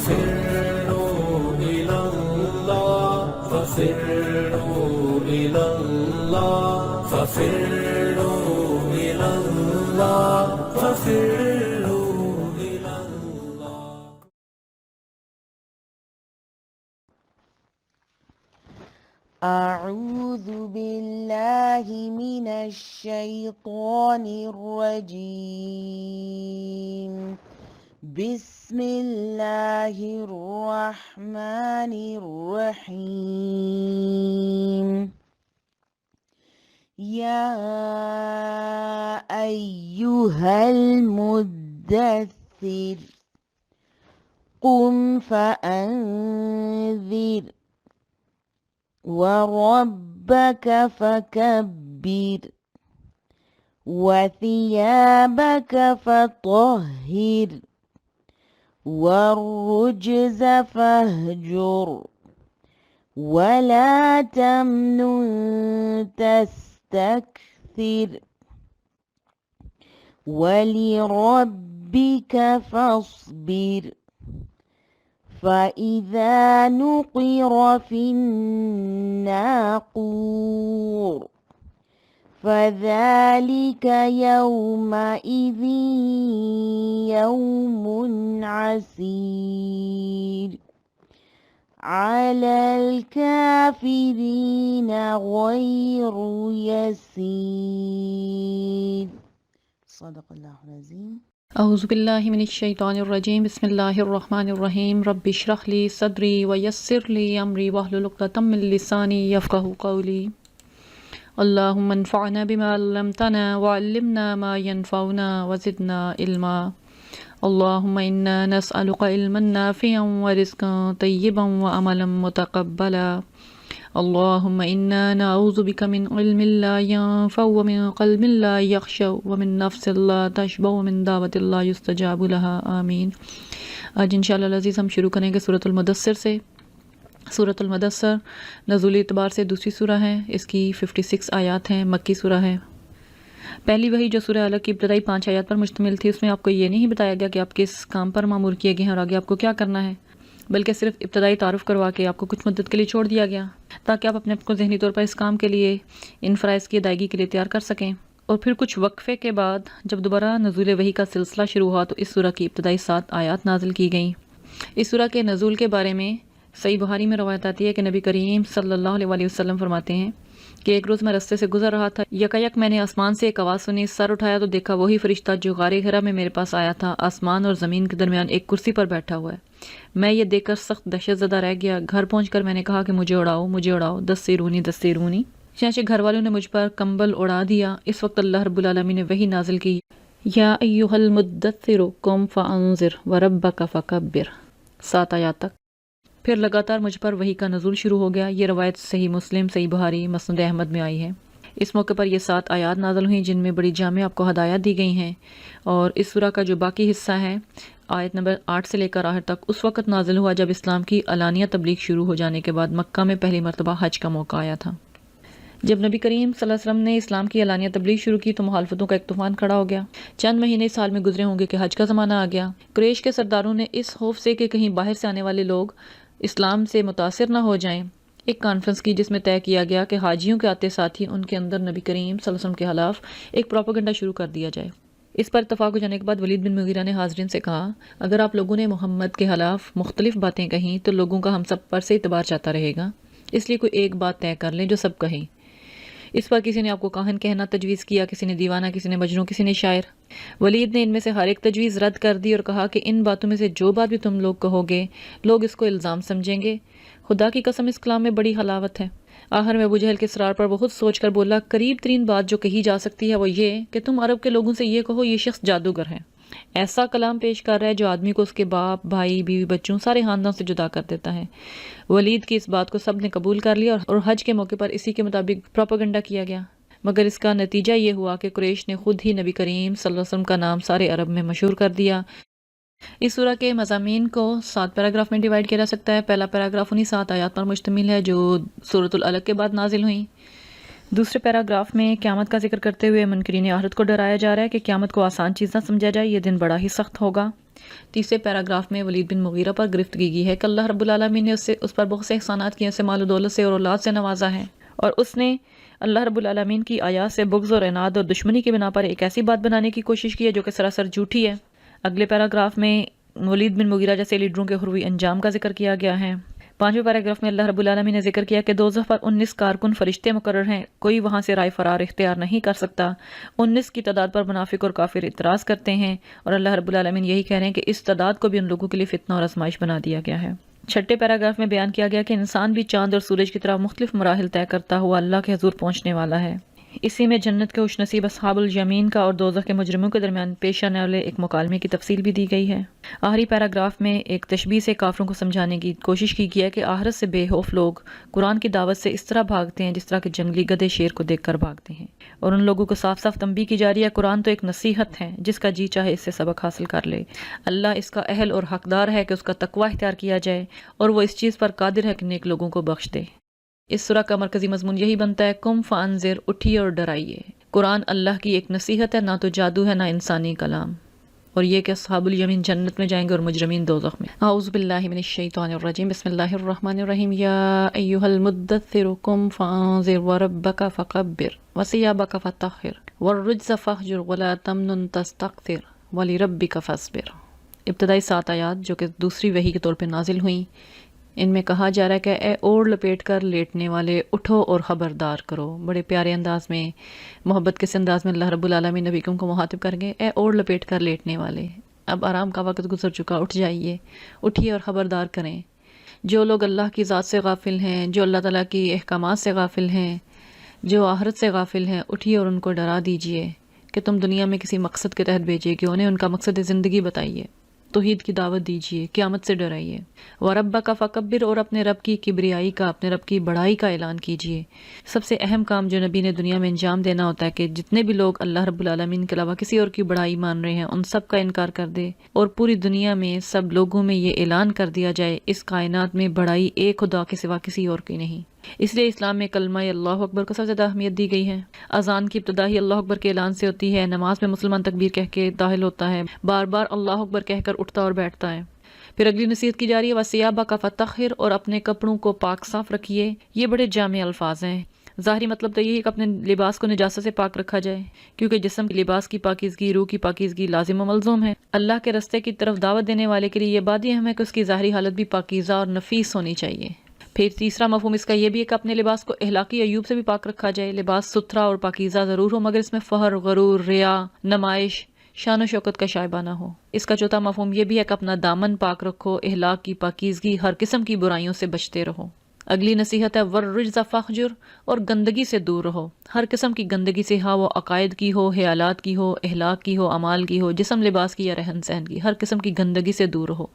ففروا إلى الله ففروا إلى الله ففروا إلى الله ففروا إلى الله. أعوذ بالله من الشيطان الرجيم. بسم الله الرحمن الرحيم. يا أيها المدثر قم فأنذر وربك فكبر وثيابك فطهر والرجز فاهجر ولا تمنن تستكثر ولربك فاصبر فإذا نقر في الناقور فذلك يومئذ يوم عسير على الكافرين غير يسير. صدق اللہ العظیم. اعوذ باللہ من الشیطان الرجیم. بسم اللہ الرحمن الرحیم. رب اشرح لی صدری ویسر لی امری واحلل عقدۃ من لسانی یفقہوا قولی. اللہم انفعنا بما علمتنا وعلمنا ما ينفعنا وزدنا علما. اللہم انا نسألک علما نافعا ورزقا طیبا وعملا متقبلا. اللہم انا نعوذ بک من علم لا ينفع ومن قلب لا يخشع ومن نفس لا تشبع ومن دعوت لا يستجاب لها. آمین. آج انشاءاللہ العزیز ہم شروع کریں گے سورۃ المدثر سے. سورۃ المدثر نزول اعتبار سے دوسری سورہ ہے. اس کی 56 آیات ہیں. مکی سورہ ہے. پہلی وحی جو سورہ علق کی ابتدائی 5 آیات پر مشتمل تھی، اس میں آپ کو یہ نہیں بتایا گیا کہ آپ کس کام پر مامور کیے گئے ہیں اور آگے آپ کو کیا کرنا ہے، بلکہ صرف ابتدائی تعارف کروا کے آپ کو کچھ مدت کے لیے چھوڑ دیا گیا تاکہ آپ اپنے آپ کو ذہنی طور پر اس کام کے لیے، ان فرائض کی ادائیگی کے لیے تیار کر سکیں. اور پھر کچھ وقفے کے بعد جب دوبارہ نزول وحی کا سلسلہ شروع ہوا تو اس سورہ کی ابتدائی 7 آیات نازل کی گئیں. اس سورہ کے نزول کے بارے میں صحیح بخاری میں روایت آتی ہے کہ نبی کریم صلی اللہ علیہ وسلم فرماتے ہیں کہ ایک روز میں رستے سے گزر رہا تھا، یکایک میں نے آسمان سے ایک آواز سنی، سر اٹھایا تو دیکھا وہی فرشتہ جو غار حرا میں میرے پاس آیا تھا آسمان اور زمین کے درمیان ایک کرسی پر بیٹھا ہوا ہے. میں یہ دیکھ کر سخت دہشت زدہ رہ گیا. گھر پہنچ کر میں نے کہا کہ مجھے اڑاؤ، مجھے اڑاؤ، دستیرونی دستیرونی. چنانچہ گھر والوں نے مجھ پر کمبل اڑا دیا. اس وقت اللہ رب العالمین نے وحی نازل کی، یا ایھا المدثر قم فانذر وربک فکبر، 7 آیات تک. پھر لگاتار مجھ پر وحی کا نزول شروع ہو گیا. یہ روایت صحیح مسلم، صحیح بخاری، مسند احمد میں آئی ہے. اس موقع پر یہ 7 آیات نازل ہوئیں جن میں بڑی جامع آپ کو ہدایات دی گئی ہیں. اور اس سورہ کا جو باقی حصہ ہے آیت نمبر 8 سے لے کر آخر تک اس وقت نازل ہوا جب اسلام کی علانیہ تبلیغ شروع ہو جانے کے بعد مکہ میں پہلی مرتبہ حج کا موقع آیا تھا. جب نبی کریم صلی اللہ علیہ وسلم نے اسلام کی علانیہ تبلیغ شروع کی تو مخالفتوں کا ایک طوفان کھڑا ہو گیا. چند مہینے سال میں گزرے ہوں گے کہ حج کا زمانہ آ گیا. قریش کے سرداروں نے اس خوف سے کہ کہیں باہر سے آنے والے لوگ اسلام سے متاثر نہ ہو جائیں ایک کانفرنس کی جس میں طے کیا گیا کہ حاجیوں کے آتے ساتھ ہی ان کے اندر نبی کریم صلی اللہ علیہ وسلم کے خلاف ایک پروپیگنڈا شروع کر دیا جائے. اس پر اتفاق ہو جانے کے بعد ولید بن مغیرہ نے حاضرین سے کہا، اگر آپ لوگوں نے محمد کے خلاف مختلف باتیں کہیں تو لوگوں کا ہم سب پر سے اعتبار جاتا رہے گا، اس لیے کوئی ایک بات طے کر لیں جو سب کہیں. اس پر کسی نے آپ کو کاہن کہنا تجویز کیا، کسی نے دیوانہ، کسی نے مجنون، کسی نے شاعر. ولید نے ان میں سے ہر ایک تجویز رد کر دی اور کہا کہ ان باتوں میں سے جو بات بھی تم لوگ کہو گے لوگ اس کو الزام سمجھیں گے. خدا کی قسم اس کلام میں بڑی حلاوت ہے. آخر میں ابو جہل کے اصرار پر وہ خود سوچ کر بولا، قریب ترین بات جو کہی جا سکتی ہے وہ یہ کہ تم عرب کے لوگوں سے یہ کہو یہ شخص جادوگر ہے، ایسا کلام پیش کر رہا ہے جو آدمی کو اس کے باپ، بھائی، بیوی، بچوں، سارے خاندان سے جدا کر دیتا ہے. ولید کی اس بات کو سب نے قبول کر لیا اور حج کے موقع پر اسی کے مطابق پروپیگنڈا کیا گیا. مگر اس کا نتیجہ یہ ہوا کہ قریش نے خود ہی نبی کریم صلی اللہ علیہ وسلم کا نام سارے عرب میں مشہور کر دیا. اس سورہ کے مضامین کو 7 پیراگراف میں ڈیوائیڈ کیا جا سکتا ہے. پہلا پیراگراف انہی 7 آیات پر مشتمل ہے جو سورۃ العلق کے بعد نازل ہوئیں. دوسرے پیراگراف میں قیامت کا ذکر کرتے ہوئے منکرین آخرت کو ڈرایا جا رہا ہے کہ قیامت کو آسان چیز نہ سمجھا جائے، یہ دن بڑا ہی سخت ہوگا. تیسرے پیراگراف میں ولید بن مغیرہ پر گرفتگی کی ہے کہ اللہ رب العالمین نے اس پر بہت سے احسانات کیے، اسے مال و دولت سے اور اولاد سے نوازا ہے، اور اس نے اللہ رب العالمین کی آیات سے بغض اور عناد اور دشمنی کی بنا پر ایک ایسی بات بنانے کی کوشش کی ہے جو کہ سراسر جھوٹی ہے۔ اگلے پیراگراف میں ولید بن مغیرہ جیسے لیڈروں کے حروی انجام کا ذکر کیا گیا ہے۔ 5ویں پیراگراف میں اللہ رب العالمین نے ذکر کیا کہ دوزخ پر 19 کارکن فرشتے مقرر ہیں، کوئی وہاں سے رائے فرار اختیار نہیں کر سکتا۔ 19 کی تعداد پر منافق اور کافر اعتراض کرتے ہیں، اور اللہ رب العالمین یہی کہہ رہے ہیں کہ اس تعداد کو بھی ان لوگوں کے لیے فتنہ اور آزمائش بنا دیا گیا ہے۔ 6 پیراگراف میں بیان کیا گیا کہ انسان بھی چاند اور سورج کی طرح مختلف مراحل طے کرتا ہوا اللہ کے حضور پہنچنے والا ہے۔ اسی میں جنت کے خوش نصیب اصحاب الیمین کا اور دوزخ کے مجرموں کے درمیان پیش آنے والے ایک مکالمے کی تفصیل بھی دی گئی ہے۔ آخری پیراگراف میں ایک تشبیہ سے کافروں کو سمجھانے کی کوشش کی گئی ہے کہ آخرت سے بے خوف لوگ قرآن کی دعوت سے اس طرح بھاگتے ہیں جس طرح کہ جنگلی گدھے شیر کو دیکھ کر بھاگتے ہیں، اور ان لوگوں کو صاف صاف تنبیہ کی جا رہی ہے قرآن تو ایک نصیحت ہے، جس کا جی چاہے اس سے سبق حاصل کر لے۔ اللہ اس کا اہل اور حقدار ہے کہ اس کا تقوی اختیار کیا جائے، اور وہ اس چیز پر قادر ہے کہ نیک لوگوں کو بخش دے۔ اس سورہ کا مرکزی مضمون یہی بنتا ہے، قم فانذر، اٹھیے اور ڈرائیے۔ قرآن اللہ کی ایک نصیحت ہے، نہ تو جادو ہے نہ انسانی کلام، اور یہ کہ اصحاب الیمین جنت میں جائیں گے اور مجرمین دوزخ میں۔ اعوذ باللہ من الشیطان الرجیم، بسم اللہ الرحمن الرحیم۔ یا ایھا المدثر قم فانذر وربک فکبر وثیابک فطہر والرجز فاہجر ولا تمنن تستکثر ولربک فاصبر۔ ابتدائی 7 آیات جو کہ دوسری وحی کے طور پہ نازل ہوئیں، ان میں کہا جا رہا ہے کہ اے اوڑھ لپیٹ کر لیٹنے والے، اٹھو اور خبردار کرو۔ بڑے پیارے انداز میں، محبت کے انداز میں اللہ رب العالمین نبی کو مخاطب کر گئے، اے اوڑھ لپیٹ کر لیٹنے والے، اب آرام کا وقت گزر چکا، اٹھ جائیے، اٹھیے اور خبردار کریں۔ جو لوگ اللہ کی ذات سے غافل ہیں، جو اللہ تعالیٰ کی احکامات سے غافل ہیں، جو آخرت سے غافل ہیں، اٹھیے اور ان کو ڈرا دیجئے کہ تم دنیا میں کسی مقصد کے تحت بھیجے گئے، انہیں ان کا مقصد زندگی بتائیے، توحید کی دعوت دیجیے، قیامت سے ڈرائیے۔ وَرَبَّكَ فَكَبِّرْ، اور اپنے رب کی کبریائی کا، اپنے رب کی بڑائی کا اعلان کیجیے۔ سب سے اہم کام جو نبی نے دنیا میں انجام دینا ہوتا ہے کہ جتنے بھی لوگ اللہ رب العالمین کے علاوہ کسی اور کی بڑائی مان رہے ہیں ان سب کا انکار کر دے، اور پوری دنیا میں سب لوگوں میں یہ اعلان کر دیا جائے اس کائنات میں بڑائی ایک خدا کے سوا کسی اور کی نہیں۔ اس لیے اسلام میں کلمہ اللہ اکبر کو سب سے زیادہ اہمیت دی گئی ہے۔ اذان کی ابتدا ہی اللہ اکبر کے اعلان سے ہوتی ہے، نماز میں مسلمان تکبیر کہہ کے داخل ہوتا ہے، بار بار اللہ اکبر کہہ کر اٹھتا اور بیٹھتا ہے۔ پھر اگلی نصیحت کی جا رہی ہے وَثِيَابَكَ فَطَهِّرْ، اور اپنے کپڑوں کو پاک صاف رکھیے۔ یہ بڑے جامع الفاظ ہیں، ظاہری مطلب تو یہی ہے کہ اپنے لباس کو نجاست سے پاک رکھا جائے، کیونکہ جسم کی لباس کی پاکیزگی، روح کی پاکیزگی لازم و ملزوم ہے۔ اللہ کے رستے کی طرف دعوت دینے والے کے لیے یہ بات اہم ہے کہ اس کی ظاہری حالت بھی پاکیزہ اور نفیس ہونی چاہیے۔ پھر تیسرا مفہوم اس کا یہ بھی ہے کہ اپنے لباس کو اخلاقی عیوب سے بھی پاک رکھا جائے۔ لباس ستھرا اور پاکیزہ ضرور ہو، مگر اس میں فخر، غرور، ریا، نمائش، شان و شوکت کا شائبہ نہ ہو۔ اس کا چوتھا مفہوم یہ بھی ہے کہ اپنا دامن پاک رکھو، اخلاق کی پاکیزگی، ہر قسم کی برائیوں سے بچتے رہو۔ اگلی نصیحت ہے والرجز فاہجر، اور گندگی سے دور رہو، ہر قسم کی گندگی سے، ہاں وہ عقائد کی ہو، خیالات کی ہو، اخلاق کی ہو، اعمال کی ہو، جسم لباس کی یا رہن سہن کی، ہر قسم کی گندگی سے دور رہو۔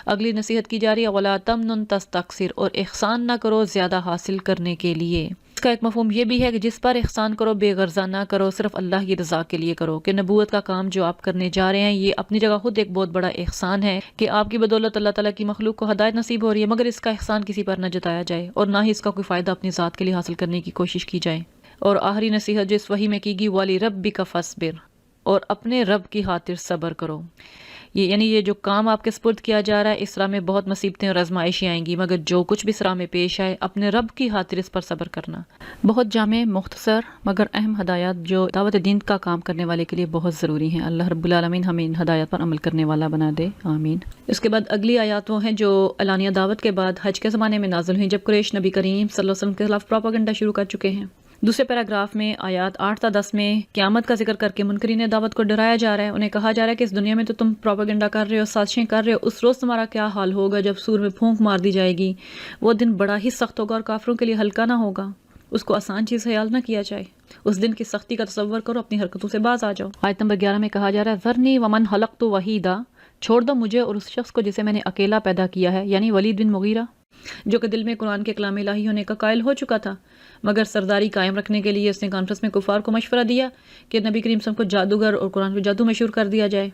اگلی نصیحت کی جا رہی ہے ولا تمنن تستکثر، اور احسان نہ کرو زیادہ حاصل کرنے کے لیے۔ اس کا ایک مفہوم یہ بھی ہے کہ جس پر احسان کرو بے غرضہ نہ کرو، صرف اللہ کی رضا کے لیے کرو، کہ نبوت کا کام جو آپ کرنے جا رہے ہیں یہ اپنی جگہ خود ایک بہت بڑا احسان ہے کہ آپ کی بدولت اللہ تعالیٰ کی مخلوق کو ہدایت نصیب ہو رہی ہے، مگر اس کا احسان کسی پر نہ جتایا جائے، اور نہ ہی اس کا کوئی فائدہ اپنی ذات کے لیے حاصل کرنے کی کوشش کی جائے۔ اور آخری نصیحت جو اس وحی میں کی گئی وَلِرَبِّكَ فَاصْبِرْ، اور اپنے رب کی خاطر صبر کرو۔ یعنی یہ جو کام آپ کے سپرد کیا جا رہا ہے، اس راہ میں بہت مصیبتیں اور آزمائشیں آئیں گی، مگر جو کچھ بھی اس راہ میں پیش آئے اپنے رب کی خاطر اس پر صبر کرنا۔ بہت جامع، مختصر مگر اہم ہدایات جو دعوت دین کا کام کرنے والے کے لیے بہت ضروری ہیں۔ اللہ رب العالمین ہمیں ان ہدایات پر عمل کرنے والا بنا دے، آمین۔ اس کے بعد اگلی آیات وہ ہیں جو اعلانیہ دعوت کے بعد حج کے زمانے میں نازل ہوئیں، جب قریش نبی کریم صلی اللہ علیہ وسلم کے خلاف پروپیگنڈا شروع کر چکے ہیں۔ دوسرے پیراگراف میں آیات 8 تا 10 میں قیامت کا ذکر کر کے منکرین دعوت کو ڈرایا جا رہا ہے۔ انہیں کہا جا رہا ہے کہ اس دنیا میں تو تم پروپیگنڈا کر رہے ہو، سازشیں کر رہے ہو، اس روز تمہارا کیا حال ہوگا جب سور میں پھونک مار دی جائے گی۔ وہ دن بڑا ہی سخت ہوگا اور کافروں کے لیے ہلکا نہ ہوگا، اس کو آسان چیز خیال نہ کیا جائے۔ اس دن کی سختی کا تصور کرو، اپنی حرکتوں سے باز آ جاؤ۔ آیت نمبر 11 میں کہا جا رہا ہے ذرنی ومن خلقت وحیدا، چھوڑ دو مجھے اور اس شخص کو جسے میں نے اکیلا پیدا کیا ہے، یعنی ولید بن مغیرہ، جو کہ دل میں قرآن کے کلام الہی ہونے کا قائل ہو چکا تھا، مگر سرداری قائم رکھنے کے لیے اس نے کانفرنس میں کفار کو مشورہ دیا کہ نبی کریم صلی اللہ علیہ وسلم کو جادوگر اور قرآن پہ جادو مشہور کر دیا جائے۔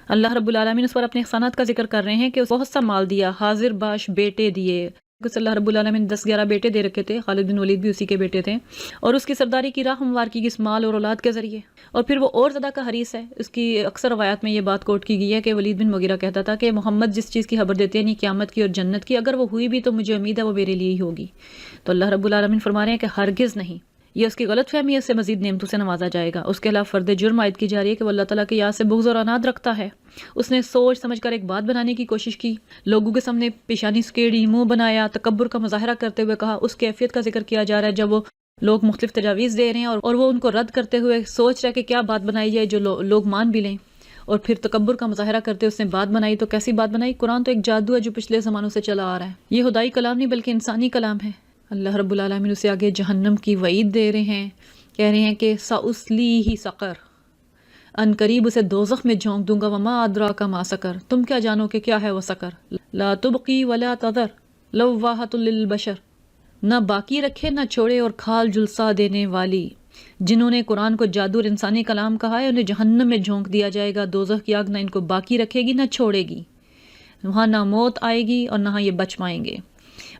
اللہ رب العالمین اس پر اپنے احسانات کا ذکر کر رہے ہیں کہ بہت سا مال دیا، حاضر باش بیٹے دیے، اللہ رب العالمین 10-11 بیٹے دے رکھے تھے، خالد بن ولید بھی اسی کے بیٹے تھے، اور اس کی سرداری کی راہ ہموار کی گئی اس مال اور اولاد کے ذریعے، اور پھر وہ اور زیادہ کا حریص ہے۔ اس کی اکثر روایات میں یہ بات کوٹ کی گئی ہے کہ ولید بن مغیرہ کہتا تھا کہ محمد جس چیز کی خبر دیتے ہیں قیامت کی اور جنت کی، اگر وہ ہوئی بھی تو مجھے امید ہے وہ میرے لیے ہی ہوگی۔ تو اللہ رب العالمین فرما رہے ہیں کہ ہرگز نہیں، یہ اس کی غلط فہمی ہے، اس سے مزید نعمتوں سے نوازا جائے گا۔ اس کے علاوہ فرد جرم عائد کی جا رہی ہے کہ وہ اللہ تعالیٰ کی یاد سے بغض اور عناد رکھتا ہے۔ اس نے سوچ سمجھ کر ایک بات بنانے کی کوشش کی، لوگوں کے سامنے پیشانی سکیڑی، منہ بنایا، تکبر کا مظاہرہ کرتے ہوئے کہا۔ اس کیفیت کا ذکر کیا جا رہا ہے جب وہ لوگ مختلف تجاویز دے رہے ہیں اور وہ ان کو رد کرتے ہوئے سوچ رہے کہ کیا بات بنائی جائے جو لوگ مان بھی لیں، اور پھر تکبر کا مظاہرہ کرتے اس نے بات بنائی۔ تو کیسی بات بنائی؟ قرآن تو ایک جادو ہے جو پچھلے زمانوں سے چلا آ رہا ہے، یہ خدائی کلام نہیں بلکہ انسانی کلام ہے۔ اللہ رب العالمین اسے آگے جہنم کی وعید دے رہے ہیں، کہہ رہے ہیں کہ سأصلیہ سقر، ان قریب اسے دوزخ میں جھونک دوں گا، وما ادراک ما سقر، تم کیا جانو کہ کیا ہے وہ سقر، لا تبقی ولا تذر لواحۃ للبشر، نہ باقی رکھے نہ چھوڑے اور کھال جلسا دینے والی۔ جنہوں نے قرآن کو جادو اور انسانی کلام کہا ہے انہیں جہنم میں جھونک دیا جائے گا، دوزخ کی آگ نہ ان کو باقی رکھے گی نہ چھوڑے گی، وہاں نہ موت آئے گی اور نہ یہ بچ پائیں گے،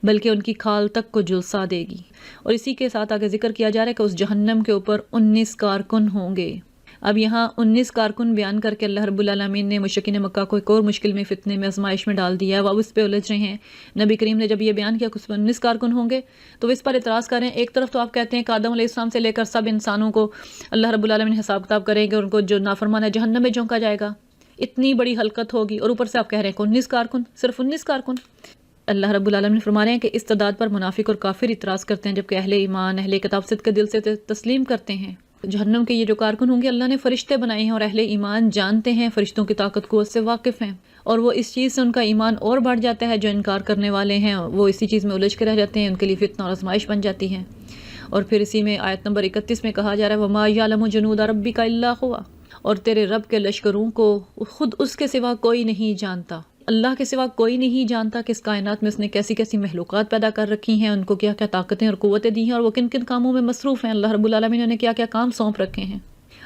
بلکہ ان کی کھال تک کو جلسا دے گی۔ اور اسی کے ساتھ آگے ذکر کیا جا رہا ہے کہ اس جہنم کے اوپر 19 کارکن ہوں گے۔ اب یہاں 19 کارکن بیان کر کے اللہ رب العالمین نے مشرکین مکہ کو ایک اور مشکل میں، فتنے میں، آزمائش میں ڈال دیا ہے، وہ اب اس پہ الجھ رہے ہیں۔ نبی کریم نے جب یہ بیان کیا کہ اس میں 19 کارکن ہوں گے تو وہ اس پر اعتراض کر رہے ہیں۔ ایک طرف تو آپ کہتے ہیں کہ آدم علیہ السلام سے لے کر سب انسانوں کو اللہ رب العالمین حساب کتاب کریں گے، ان کو جو نافرمان ہے جہنم میں جھونکا جائے گا، اتنی بڑی ہلکت ہوگی، اور اوپر سے آپ کہہ رہے ہیں کہ 19 کارکن، صرف 19 کارکن۔ اللہ رب العالمین فرما رہے ہیں کہ اس تعداد پر منافق اور کافر اعتراض کرتے ہیں، جبکہ اہل ایمان، اہل کتاب صدق کے دل سے تسلیم کرتے ہیں۔ جہنم کے یہ جو کارکن ہوں گے اللہ نے فرشتے بنائے ہیں، اور اہل ایمان جانتے ہیں فرشتوں کی طاقت قوت سے واقف ہیں، اور وہ اس چیز سے ان کا ایمان اور بڑھ جاتا ہے۔ جو انکار کرنے والے ہیں وہ اسی چیز میں الجھ کے رہ جاتے ہیں، ان کے لیے فتنہ اور آزمائش بن جاتی ہے۔ اور پھر اسی میں آیت نمبر 31 میں کہا جا رہا ہے وَمَا يَعْلَمُ جُنُودَ رَبِّكَ إِلَّا هُوَ، اور تیرے رب کے لشکروں کو خود اس کے سوا کوئی نہیں جانتا، اللہ کے سوا کوئی نہیں جانتا کہ اس کائنات میں اس نے کیسی کیسی محلوقات پیدا کر رکھی ہیں، ان کو کیا کیا طاقتیں اور قوتیں دی ہیں، اور وہ کن کن کاموں میں مصروف ہیں، اللہ رب العالمین نے کیا کیا کام سونپ رکھے ہیں۔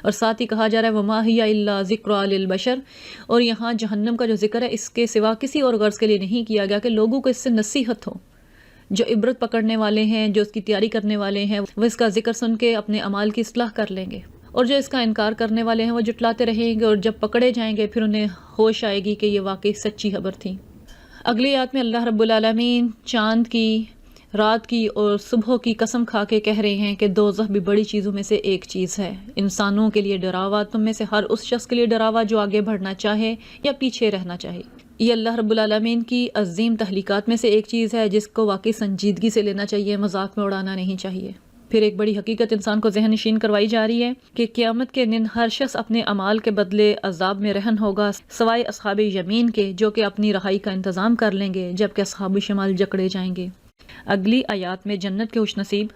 اور ساتھ ہی کہا جا رہا ہے وَمَا هِيَ إِلَّا ذِكْرَىٰ لِلْبَشَرِ، اور یہاں جہنم کا جو ذکر ہے اس کے سوا کسی اور غرض کے لیے نہیں کیا گیا کہ لوگوں کو اس سے نصیحت ہو، جو عبرت پکڑنے والے ہیں، جو اس کی تیاری کرنے والے ہیں، وہ اس کا ذکر سن کے اپنے اعمال کی اصلاح کر لیں گے، اور جو اس کا انکار کرنے والے ہیں وہ جٹلاتے رہیں گے، اور جب پکڑے جائیں گے پھر انہیں ہوش آئے گی کہ یہ واقعی سچی خبر تھی۔ اگلی آیت میں اللہ رب العالمین چاند کی، رات کی اور صبح کی قسم کھا کے کہہ رہے ہیں کہ دوزخ بھی بڑی چیزوں میں سے ایک چیز ہے، انسانوں کے لیے ڈراوا، تم میں سے ہر اس شخص کے لیے ڈراوا جو آگے بڑھنا چاہے یا پیچھے رہنا چاہے۔ یہ اللہ رب العالمین کی عظیم تخلیقات میں سے ایک چیز ہے جس کو واقعی سنجیدگی سے لینا چاہیے، مذاق میں اڑانا نہیں چاہیے۔ پھر ایک بڑی حقیقت انسان کو ذہن نشین کروائی جا رہی ہے کہ قیامت کے دن ہر شخص اپنے اعمال کے بدلے عذاب میں رہن ہوگا، سوائے اصحاب یمین کے جو کہ اپنی رہائی کا انتظام کر لیں گے، جبکہ اصحاب شمال جکڑے جائیں گے۔ اگلی آیات میں جنت کے خوش نصیب،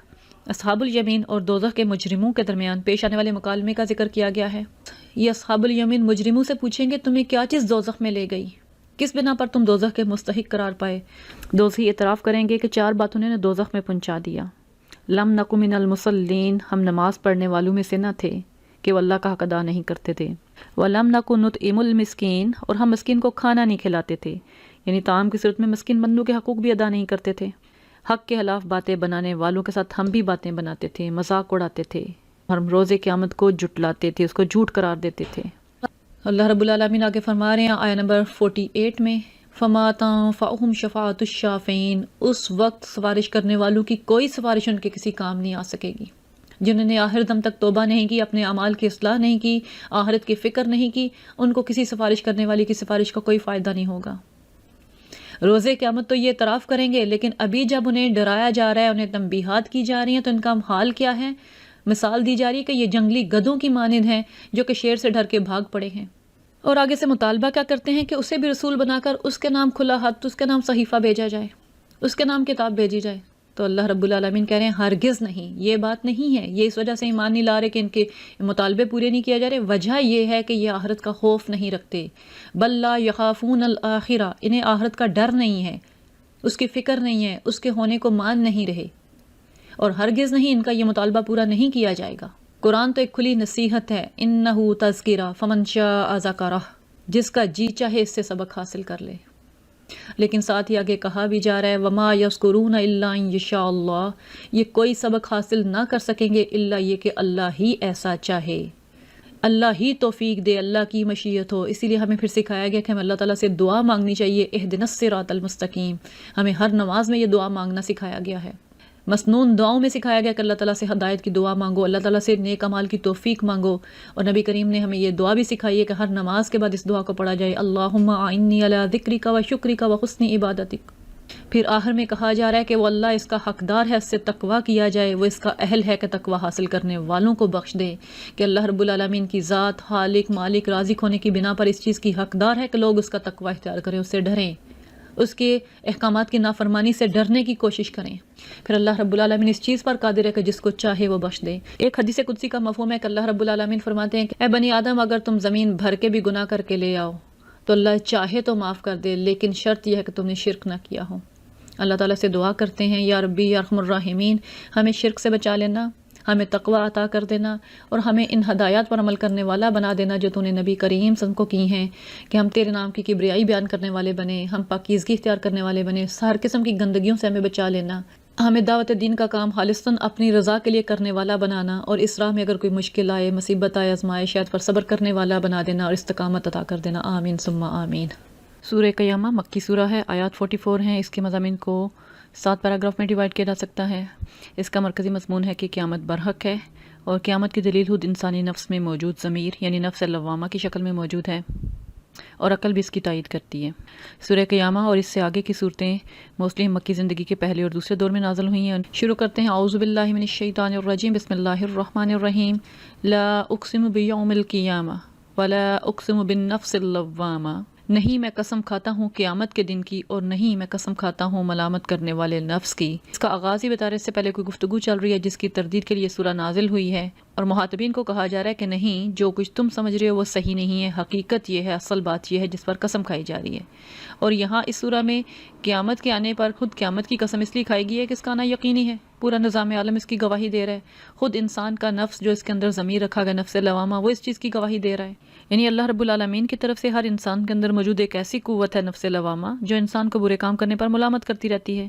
اصحاب الیمین اور دوزخ کے مجرموں کے درمیان پیش آنے والے مکالمے کا ذکر کیا گیا ہے۔ یہ اصحاب الیمین مجرموں سے پوچھیں گے تمہیں کیا چیز دوزخ میں لے گئی، کس بنا پر تم دوزخ کے مستحق قرار پائے؟ دوزخی اعتراف کریں گے کہ 4 باتوں نے دوزخ میں پہنچا دیا۔ لم نکو من المصلین، ہم نماز پڑھنے والوں میں سے نہ تھے کہ وہ اللہ کا حق ادا نہیں کرتے تھے۔ ولم نکو نطعم المسکین، اور ہم مسکین کو کھانا نہیں کھلاتے تھے، یعنی طعام کی صورت میں مسکین بندوں کے حقوق بھی ادا نہیں کرتے تھے۔ حق کے خلاف باتیں بنانے والوں کے ساتھ ہم بھی باتیں بناتے تھے، مذاق اڑاتے تھے، اور ہم روز قیامت کو جھٹلاتے تھے، اس کو جھوٹ قرار دیتے تھے۔ اللہ رب العالمین آگے فرما رہے ہیں آیہ نمبر 48 میں فَمَا تَنفَعُهُمْ شَفَاعَةُ الشَّافِعِينَ، اس وقت سفارش کرنے والوں کی کوئی سفارش ان کے کسی کام نہیں آ سکے گی۔ جنہوں نے آخر دم تک توبہ نہیں کی، اپنے اعمال کی اصلاح نہیں کی، آخرت کی فکر نہیں کی، ان کو کسی سفارش کرنے والی کی سفارش کا کوئی فائدہ نہیں ہوگا۔ روز قیامت تو یہ اعتراف کریں گے، لیکن ابھی جب انہیں ڈرایا جا رہا ہے، انہیں تنبیہات کی جا رہی ہیں، تو ان کا حال کیا ہے؟ مثال دی جا رہی ہے کہ یہ جنگلی گدھوں کی مانند ہیں جو کہ شیر سے ڈر کے بھاگ پڑے ہیں۔ اور آگے سے مطالبہ کیا کرتے ہیں کہ اسے بھی رسول بنا کر اس کے نام کھلا خط، اس کے نام صحیفہ بھیجا جائے، اس کے نام کتاب بھیجی جائے۔ تو اللہ رب العالمین کہہ رہے ہیں ہرگز نہیں، یہ بات نہیں ہے، یہ اس وجہ سے ایمان نہیں لا رہے کہ ان کے مطالبے پورے نہیں کیے جا رہے، وجہ یہ ہے کہ یہ آخرت کا خوف نہیں رکھتے۔ بل لا یخافون الآخرہ، انہیں آخرت کا ڈر نہیں ہے، اس کی فکر نہیں ہے، اس کے ہونے کو مان نہیں رہے، اور ہرگز نہیں ان کا یہ مطالبہ پورا نہیں کیا جائے گا۔ قرآن تو ایک کھلی نصیحت ہے، انہ تذکرہ فمن شاء ذکرہ، جس کا جی چاہے اس سے سبق حاصل کر لے۔ لیکن ساتھ ہی آگے کہا بھی جا رہا ہے وما یذکرون الا ان یشاء اللہ، یہ کوئی سبق حاصل نہ کر سکیں گے الا یہ کہ اللہ ہی ایسا چاہے، اللہ ہی توفیق دے، اللہ کی مشیت ہو۔ اسی لیے ہمیں پھر سکھایا گیا کہ ہمیں اللہ تعالیٰ سے دعا مانگنی چاہیے، اہدنا الصراط المستقیم، ہمیں ہر نماز میں یہ دعا مانگنا سکھایا گیا ہے۔ مسنون دعاؤں میں سکھایا گیا کہ اللہ تعالیٰ سے ہدایت کی دعا مانگو، اللہ تعالیٰ سے نیک اعمال کی توفیق مانگو، اور نبی کریم نے ہمیں یہ دعا بھی سکھائی ہے کہ ہر نماز کے بعد اس دعا کو پڑھا جائے، اللہم اعنی علی ذکرک و شکرک و حسن عبادتک۔ پھر آخر میں کہا جا رہا ہے کہ وہ اللہ اس کا حقدار ہے، اس سے تقویٰ کیا جائے، وہ اس کا اہل ہے کہ تقویٰ حاصل کرنے والوں کو بخش دے، کہ اللہ رب العالمین کی ذات خالق مالک رازق ہونے کی بنا پر اس چیز کی حقدار ہے کہ لوگ اس کا تقویٰ اختیار کریں، اس سے ڈریں، اس کے احکامات کی نافرمانی سے ڈرنے کی کوشش کریں۔ پھر اللہ رب العالمین اس چیز پر قادر ہے کہ جس کو چاہے وہ بخش دے۔ ایک حدیث قدسی کا مفہوم ہے کہ اللہ رب العالمین فرماتے ہیں کہ اے بنی آدم، اگر تم زمین بھر کے بھی گناہ کر کے لے آؤ تو اللہ چاہے تو معاف کر دے، لیکن شرط یہ ہے کہ تم نے شرک نہ کیا ہو۔ اللہ تعالیٰ سے دعا کرتے ہیں یا ربی یا ارحم الراحمین، ہمیں شرک سے بچا لینا، ہمیں تقویٰ عطا کر دینا، اور ہمیں ان ہدایات پر عمل کرنے والا بنا دینا جو تو نے نبی کریم صلی اللہ علیہ وسلم کو کی ہیں، کہ ہم تیرے نام کی کبریائی بیان کرنے والے بنے، ہم پاکیزگی اختیار کرنے والے بنے، ہر قسم کی گندگیوں سے ہمیں بچا لینا، ہمیں دعوت دین کا کام خالصاً اپنی رضا کے لیے کرنے والا بنانا، اور اس راہ میں اگر کوئی مشکل آئے، مصیبت آئے، آزمائش آئے، پر صبر کرنے والا بنا دینا اور استقامت عطا کر دینا، آمین ثم آمین۔ سورہ قیامہ مکی سورہ ہے، آیات 44 ہیں۔ اس کے مضامین کو 7 پیراگراف میں ڈیوائڈ کیا جا سکتا ہے۔ اس کا مرکزی مضمون ہے کہ قیامت برحق ہے، اور قیامت کی دلیل خود انسانی نفس میں موجود ضمیر یعنی نفس لوامہ کی شکل میں موجود ہے، اور عقل بھی اس کی تائید کرتی ہے۔ سورہ قیامہ اور اس سے آگے کی صورتیں موسٹلی مکی زندگی کے پہلے اور دوسرے دور میں نازل ہوئی ہیں۔ شروع کرتے ہیں اعوذ باللہ من الشیطان الرجیم، بسم اللہ الرحمن الرحیم۔ لا اقسم بیوم القیامہ ولا اقسم بالنفس اللوامہ، نہیں میں قسم کھاتا ہوں قیامت کے دن کی، اور نہیں میں قسم کھاتا ہوں ملامت کرنے والے نفس کی۔ اس کا آغاز ہی بتانے سے پہلے کوئی گفتگو چل رہی ہے جس کی تردید کے لیے سورہ نازل ہوئی ہے، اور مخاطبین کو کہا جا رہا ہے کہ نہیں، جو کچھ تم سمجھ رہے ہو وہ صحیح نہیں ہے، حقیقت یہ ہے، اصل بات یہ ہے جس پر قسم کھائی جا رہی ہے۔ اور یہاں اس سورہ میں قیامت کے آنے پر خود قیامت کی قسم اس لیے کھائی گئی ہے کہ اس کا آنا یقینی ہے، پورا نظام عالم اس کی گواہی دے رہا ہے، خود انسان کا نفس جو اس کے اندر ضمیر رکھا گیا نفس لوامہ، وہ اس چیز کی گواہی دے رہا ہے۔ یعنی اللہ رب العالمین کی طرف سے ہر انسان کے اندر موجود ایک ایسی قوت ہے نفس لوامہ جو انسان کو برے کام کرنے پر ملامت کرتی رہتی ہے۔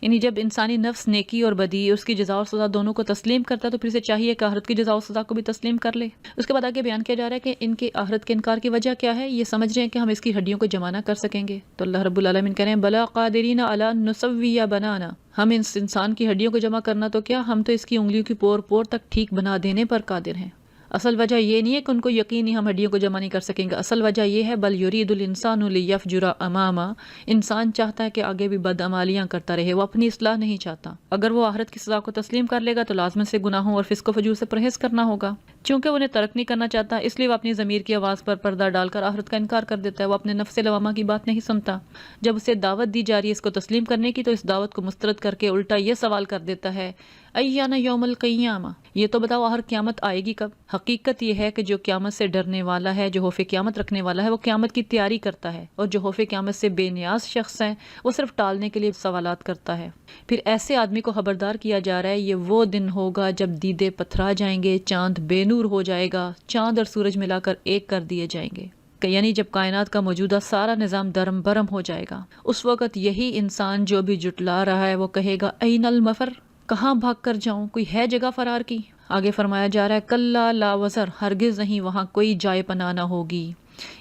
یعنی جب انسانی نفس نیکی اور بدی، اس کی جزا اور سزا دونوں کو تسلیم کرتا ہے تو پھر اسے چاہیے کہ آخرت کی جزا اور سزا کو بھی تسلیم کر لے۔ اس کے بعد آگے بیان کیا جا رہا ہے کہ ان کے آخرت کے انکار کی وجہ کیا ہے، یہ سمجھ رہے ہیں کہ ہم اس کی ہڈیوں کو جمع نہ کر سکیں گے، تو اللہ رب العالمین کہہ رہے ہیں بلا قادرین علی ان نسوی بنانا، ہم اس انسان کی ہڈیوں کو جمع کرنا تو کیا، ہم تو اس کی انگلیوں کی پور پور تک ٹھیک بنا دینے پر قادر ہیں۔ اصل وجہ یہ نہیں ہے کہ ان کو یقین نہیں ہم ہڈیوں کو جمع نہیں کر سکیں گے، اصل وجہ یہ ہے بل یرید الانسان لیفجر امامہ، انسان چاہتا ہے کہ آگے بھی بدعمالیاں کرتا رہے، وہ اپنی اصلاح نہیں چاہتا۔ اگر وہ آخرت کی سزا کو تسلیم کر لے گا تو لازمن سے گناہوں اور فسق و فجور سے پرہیز کرنا ہوگا، چونکہ وہ انہیں ترک نہیں کرنا چاہتا، اس لیے وہ اپنی ضمیر کی آواز پر پردہ ڈال کر آخرت کا انکار کر دیتا ہے، وہ اپنے نفس لوامہ کی بات نہیں سنتا۔ جب اسے دعوت دی جا رہی ہے اس کو تسلیم کرنے کی تو اس دعوت کو مسترد کر کے الٹا یہ سوال کر دیتا ہے ایانا یوم القیامہ، یہ تو بتاؤ آخر قیامت آئے گی کب؟ حقیقت یہ ہے کہ جو قیامت سے ڈرنے والا ہے، جو خوف قیامت رکھنے والا ہے، وہ قیامت کی تیاری کرتا ہے، اور جو خوف قیامت سے بے نیاز شخص ہے وہ صرف ٹالنے کے لیے سوالات کرتا ہے۔ پھر ایسے آدمی کو خبردار کیا جا رہا ہے یہ وہ دن ہوگا جب دیدے پتھرا جائیں گے، چاند بے نور ہو جائے گا، چاند اور سورج ملا کر ایک کر دیے جائیں گے، یعنی جب کائنات کا موجودہ سارا نظام درم برم ہو جائے گا۔ اس وقت یہی انسان جو بھی جٹلا رہا ہے وہ کہے گا این المفر، کہاں بھاگ کر جاؤں، کوئی ہے جگہ فرار کی؟ آگے فرمایا جا رہا ہے کلا لا وزر، ہرگز نہیں، وہاں کوئی جائے پناہ نہ ہوگی،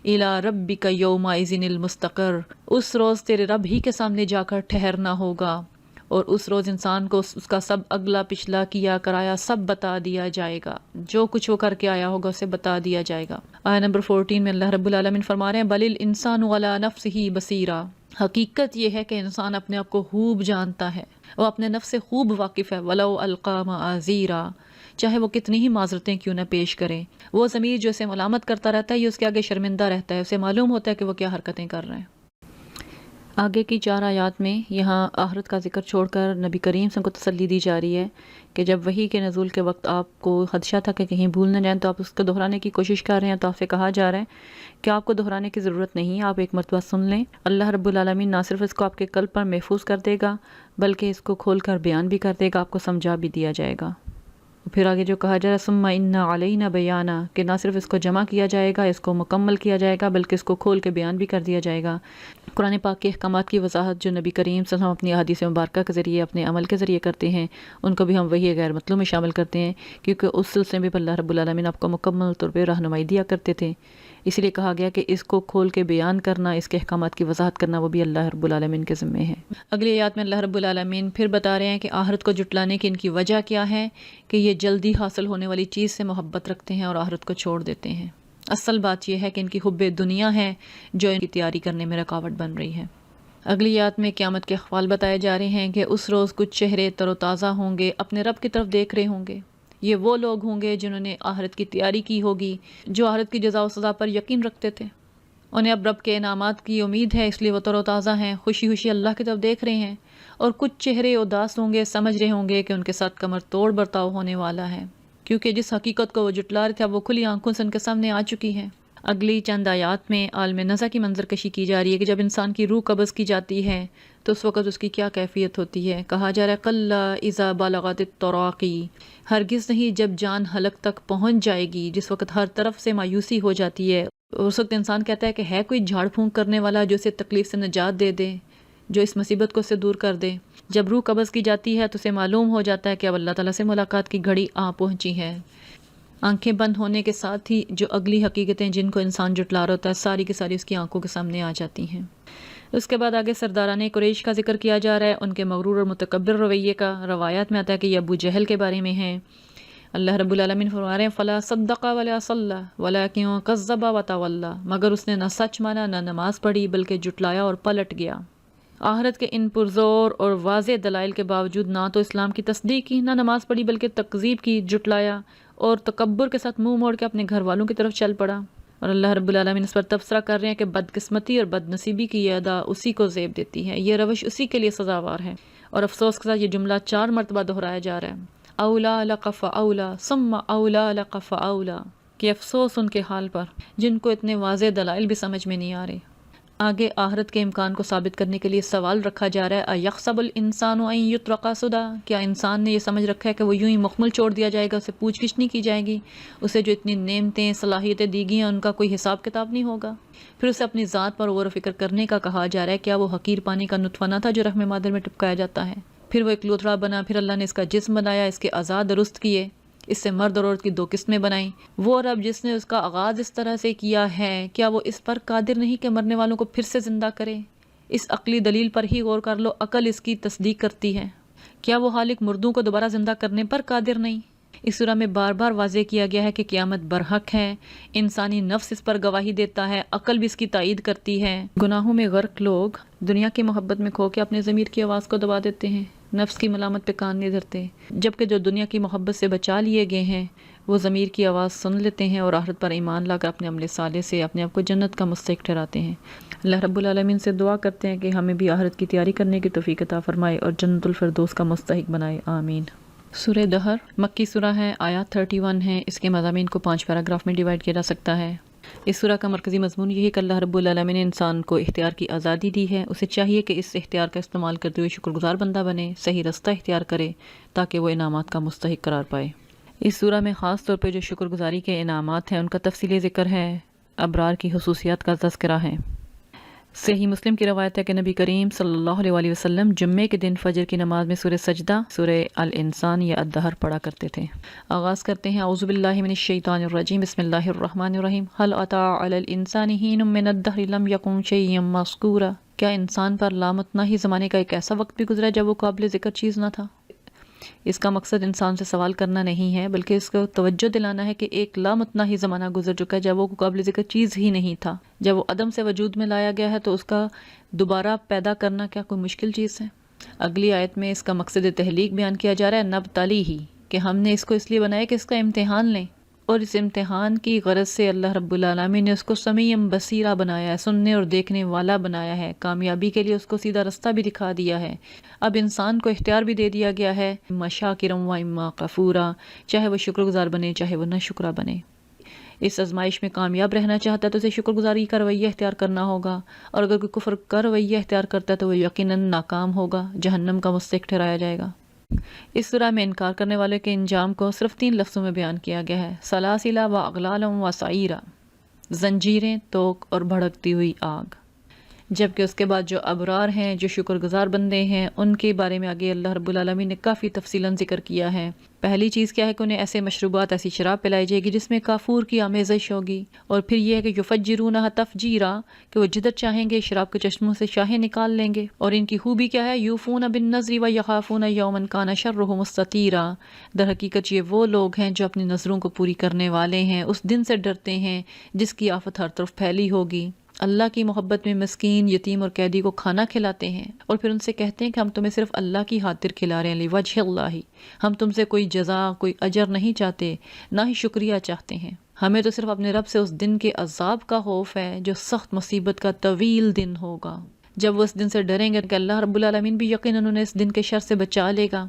الی ربک یومئذ المستقر، اس روز تیرے رب ہی کے سامنے جا کر ٹھہرنا ہوگا، اور اس روز انسان کو اس کا سب اگلا پچھلا کیا کرایا سب بتا دیا جائے گا، جو کچھ وہ کر کے آیا ہوگا اسے بتا دیا جائے گا۔ آیت نمبر 14 میں اللہ رب العالمین فرما رہے ہیں بل الانسان علی نفسہ بصیرا، حقیقت یہ ہے کہ انسان اپنے آپ کو خوب جانتا ہے، وہ اپنے نفس سے خوب واقف ہے، ولو القا معاذیرا، چاہے وہ کتنی ہی معذرتیں کیوں نہ پیش کرے، وہ ضمیر جو اسے ملامت کرتا رہتا ہے یہ اس کے آگے شرمندہ رہتا ہے، اسے معلوم ہوتا ہے کہ وہ کیا حرکتیں کر رہے ہیں۔ آگے کی 4 آیات میں یہاں آخرت کا ذکر چھوڑ کر نبی کریم صلی اللہ علیہ وسلم کو تسلی دی جا رہی ہے کہ جب وحی کے نزول کے وقت آپ کو خدشہ تھا کہ کہیں بھول نہ جائیں تو آپ اس کو دہرانے کی کوشش کر رہے ہیں، تو آپ سے کہا جا رہا ہے کہ آپ کو دہرانے کی ضرورت نہیں، آپ ایک مرتبہ سن لیں، اللہ رب العالمین نہ صرف اس کو آپ کے قلب پر محفوظ کر دے گا بلکہ اس کو کھول کر بیان بھی کر دے گا، آپ کو سمجھا بھی دیا جائے گا۔ پھر آگے جو کہا جا رہا ہے ثم ان علینا بیانا، کہ نہ صرف اس کو جمع کیا جائے گا، اس کو مکمل کیا جائے گا، بلکہ اس کو کھول کے بیان بھی کر دیا جائے گا۔ قرآن پاک کے احکامات کی وضاحت جو نبی کریم صلی اللہ علیہ وسلم اپنی احادیث مبارکہ کے ذریعے، اپنے عمل کے ذریعے کرتے ہیں، ان کو بھی ہم وحی غیر مطلوب میں شامل کرتے ہیں، کیونکہ اس سلسلے میں اللہ رب العالمین آپ کو مکمل طور پہ رہنمائی دیا کرتے تھے۔ اسی لیے کہا گیا کہ اس کو کھول کے بیان کرنا، اس کے احکامات کی وضاحت کرنا، وہ بھی اللہ رب العالمین کے ذمے ہے۔ اگلی آیات میں اللہ رب العالمین پھر بتا رہے ہیں کہ آخرت کو جٹلانے کی ان کی وجہ کیا ہے، کہ یہ جلدی حاصل ہونے والی چیز سے محبت رکھتے ہیں اور آخرت کو چھوڑ دیتے ہیں۔ اصل بات یہ ہے کہ ان کی حب دنیا ہے جو ان کی تیاری کرنے میں رکاوٹ بن رہی ہے۔ اگلی آیات میں قیامت کے احوال بتائے جا رہے ہیں کہ اس روز کچھ چہرے تر و تازہ ہوں گے، اپنے رب کی طرف دیکھ رہے ہوں گے۔ یہ وہ لوگ ہوں گے جنہوں نے آخرت کی تیاری کی ہوگی، جو آخرت کی جزا و سزا پر یقین رکھتے تھے۔ انہیں اب رب کے انعامات کی امید ہے، اس لیے وہ تر و تازہ ہیں، خوشی خوشی اللہ کی طرف دیکھ رہے ہیں۔ اور کچھ چہرے اداس ہوں گے، سمجھ رہے ہوں گے کہ ان کے ساتھ کمر توڑ برتاؤ ہونے والا ہے، کیونکہ جس حقیقت کو وہ جٹلا رہے تھے اب وہ کھلی آنکھوں سے ان کے سامنے آ چکی ہے۔ اگلی چند آیات میں عالم نزع کی منظر کشی کی جا رہی ہے کہ جب انسان کی روح قبض کی جاتی ہے تو اس وقت اس کی کیا کیفیت ہوتی ہے۔ کہا جا رہا ہے کلا اذا بالغت التراقی، ہرگز نہیں جب جان حلق تک پہنچ جائے گی، جس وقت ہر طرف سے مایوسی ہو جاتی ہے، اس وقت انسان کہتا ہے کہ ہے کوئی جھاڑ پھونک کرنے والا جو اسے تکلیف سے نجات دے دے، جو اس مصیبت کو اسے دور کر دے۔ جب روح قبض کی جاتی ہے تو اسے معلوم ہو جاتا ہے کہ اب اللہ تعالیٰ سے ملاقات کی گھڑی آ پہنچی ہے۔ آنکھیں بند ہونے کے ساتھ ہی جو اگلی حقیقتیں جن کو انسان جٹلا رہا ہوتا ہے ساری کی ساری اس کی آنکھوں کے سامنے آ جاتی ہیں۔ اس کے بعد آگے سرداران قریش کا ذکر کیا جا رہا ہے، ان کے مغرور اور متکبر رویے کا۔ روایات میں آتا ہے کہ یہ ابو جہل کے بارے میں ہیں۔ اللہ رب العالمین فرما رہے ہیں فلا صدق ولا صلی ولکن کذب وتولی، مگر اس نے نہ سچ مانا نہ نماز پڑھی بلکہ جٹلایا اور پلٹ گیا۔ آخرت کے ان پرزور اور واضح دلائل کے باوجود نہ تو اسلام کی تصدیق کی، نہ نماز پڑھی بلکہ تکذیب کی، جٹلایا اور تکبر کے ساتھ منہ موڑ کے اپنے گھر والوں کی طرف چل پڑا۔ اور اللہ رب العالمین اس پر تبصرہ کر رہے ہیں کہ بدقسمتی اور بد نصیبی کی یہ ادا اسی کو زیب دیتی ہے، یہ روش اسی کے لیے سزاوار ہے۔ اور افسوس کے ساتھ یہ جملہ 4 مرتبہ دہرایا جا رہا ہے، اولا لک فاولا ثم اولا لک فاولا، کہ افسوس ان کے حال پر جن کو اتنے واضح دلائل بھی سمجھ میں نہیں آ رہے۔ آگے آخرت کے امکان کو ثابت کرنے کے لیے سوال رکھا جا رہا ہے ایحسب الانسان ان یترک سدی، کیا انسان نے یہ سمجھ رکھا ہے کہ وہ یوں ہی مخمل چھوڑ دیا جائے گا، اسے پوچھ گچھ نہیں کی جائے گی، اسے جو اتنی نعمتیں صلاحیتیں دی گئی ہیں ان کا کوئی حساب کتاب نہیں ہوگا؟ پھر اسے اپنی ذات پر غور و فکر کرنے کا کہا جا رہا ہے، کیا وہ حقیر پانی کا نطفہ نہ تھا جو رحم مادر میں ٹپکایا جاتا ہے؟ پھر وہ ایک لوتھڑا بنا، پھر اللہ نے اس کا جسم بنایا، اس کے اعضاء درست کیے، اس سے مرد اور عورت کی 2 قسمیں بنائیں۔ وہ رب جس نے اس کا آغاز اس طرح سے کیا ہے، کیا وہ اس پر قادر نہیں کہ مرنے والوں کو پھر سے زندہ کرے؟ اس عقلی دلیل پر ہی غور کر لو، عقل اس کی تصدیق کرتی ہے۔ کیا وہ خالق مردوں کو دوبارہ زندہ کرنے پر قادر نہیں؟ اس سورہ میں بار بار واضح کیا گیا ہے کہ قیامت برحق ہے، انسانی نفس اس پر گواہی دیتا ہے، عقل بھی اس کی تائید کرتی ہے۔ گناہوں میں غرق لوگ دنیا کی محبت میں کھو کے اپنے ضمیر کی آواز کو دبا دیتے ہیں، نفس کی ملامت پہ کان نہیں دھرتے، جبکہ جو دنیا کی محبت سے بچا لیے گئے ہیں وہ ضمیر کی آواز سن لیتے ہیں اور آخرت پر ایمان لا کر اپنے عمل صالح سے اپنے آپ کو جنت کا مستحق ٹھہراتے ہیں۔ اللہ رب العالمین سے دعا کرتے ہیں کہ ہمیں بھی آخرت کی تیاری کرنے کی توفیق عطا فرمائے اور جنت الفردوس کا مستحق بنائے، آمین۔ سورہ دہر مکی سورہ ہے، آیات 31 ہیں، اس کے مضامین کو 5 پیراگراف میں ڈیوائیڈ کیا جا سکتا ہے۔ اس سورہ کا مرکزی مضمون یہ ہے کہ اللہ رب العالمین نے انسان کو اختیار کی آزادی دی ہے، اسے چاہیے کہ اس اختیار کا استعمال کرتے ہوئے شکر گزار بندہ بنے، صحیح رستہ اختیار کرے تاکہ وہ انعامات کا مستحق قرار پائے۔ اس سورہ میں خاص طور پہ جو شکر گزاری کے انعامات ہیں ان کا تفصیلی ذکر ہے، ابرار کی خصوصیات کا تذکرہ ہے۔ صحیح مسلم کی روایت ہے کہ نبی کریم صلی اللہ علیہ وسلم جمعے کے دن فجر کی نماز میں سورہ سجدہ، سورہ الانسان یا الدہر پڑھا کرتے تھے۔ آغاز کرتے ہیں اعوذ باللہ من الشیطان الرجیم، بسم اللہ الرحمن الرحیم، هل اتى علی الانسان حین من الدہر لم یکن شیئا مذکورا، کیا انسان پر لامتناہی ہی زمانے کا ایک ایسا وقت بھی گزرا جب وہ قابل ذکر چیز نہ تھا؟ اس کا مقصد انسان سے سوال کرنا نہیں ہے بلکہ اس کو توجہ دلانا ہے کہ ایک لامتناہی زمانہ گزر چکا ہے جب وہ قابل ذکر چیز ہی نہیں تھا۔ جب وہ عدم سے وجود میں لایا گیا ہے تو اس کا دوبارہ پیدا کرنا کیا کوئی مشکل چیز ہے؟ اگلی آیت میں اس کا مقصد تحلیق بیان کیا جا رہا ہے، نبتلی ہی، کہ ہم نے اس کو اس لیے بنایا کہ اس کا امتحان لیں، اور اس امتحان کی غرض سے اللہ رب العالمین نے اس کو سمیع بصیرہ بنایا ہے، سننے اور دیکھنے والا بنایا ہے، کامیابی کے لیے اس کو سیدھا رستہ بھی دکھا دیا ہے۔ اب انسان کو اختیار بھی دے دیا گیا ہے، اما شاکرا و اما کفورا، چاہے وہ شکر گزار بنے چاہے وہ نہ شکرا بنے۔ اس آزمائش میں کامیاب رہنا چاہتا ہے تو اسے شکر گزاری کا رویہ اختیار کرنا ہوگا، اور اگر کوئی کفر کا رویہ اختیار کرتا ہے تو وہ یقیناً ناکام ہوگا، جہنم کا مستحق ٹھہرایا جائے گا۔ اس سورہ میں انکار کرنے والے کے انجام کو صرف 3 لفظوں میں بیان کیا گیا ہے، سلاسلہ و اغلالا و سعیرہ، زنجیریں، توق اور بھڑکتی ہوئی آگ۔ جبکہ اس کے بعد جو ابرار ہیں، جو شکر گزار بندے ہیں، ان کے بارے میں آگے اللہ رب العالمین نے کافی تفصیلاً ذکر کیا ہے۔ پہلی چیز کیا ہے کہ انہیں ایسے مشروبات، ایسی شراب پلائی جائے گی جس میں کافور کی آمیزش ہوگی، اور پھر یہ ہے کہ یفجرونہا تفجیرا، کہ وہ جدھر چاہیں گے شراب کے چشموں سے شاہیں نکال لیں گے۔ اور ان کی خوبی کیا ہے، یوفون بالنذر ویخافون یوما کان شرہ مستطیرا، در حقیقت یہ وہ لوگ ہیں جو اپنی نظروں کو پوری کرنے والے ہیں، اس دن سے ڈرتے ہیں جس کی آفت ہر طرف پھیلی ہوگی۔ اللہ کی محبت میں مسکین، یتیم اور قیدی کو کھانا کھلاتے ہیں، اور پھر ان سے کہتے ہیں کہ ہم تمہیں صرف اللہ کی خاطر کھلا رہے ہیں، لوجہ اللہ، ہم تم سے کوئی جزا، کوئی اجر نہیں چاہتے، نہ ہی شکریہ چاہتے ہیں، ہمیں تو صرف اپنے رب سے اس دن کے عذاب کا خوف ہے جو سخت مصیبت کا طویل دن ہوگا۔ جب وہ اس دن سے ڈریں گے کہ اللہ رب العالمین بھی یقیناً انہیں اس دن کے شر سے بچا لے گا،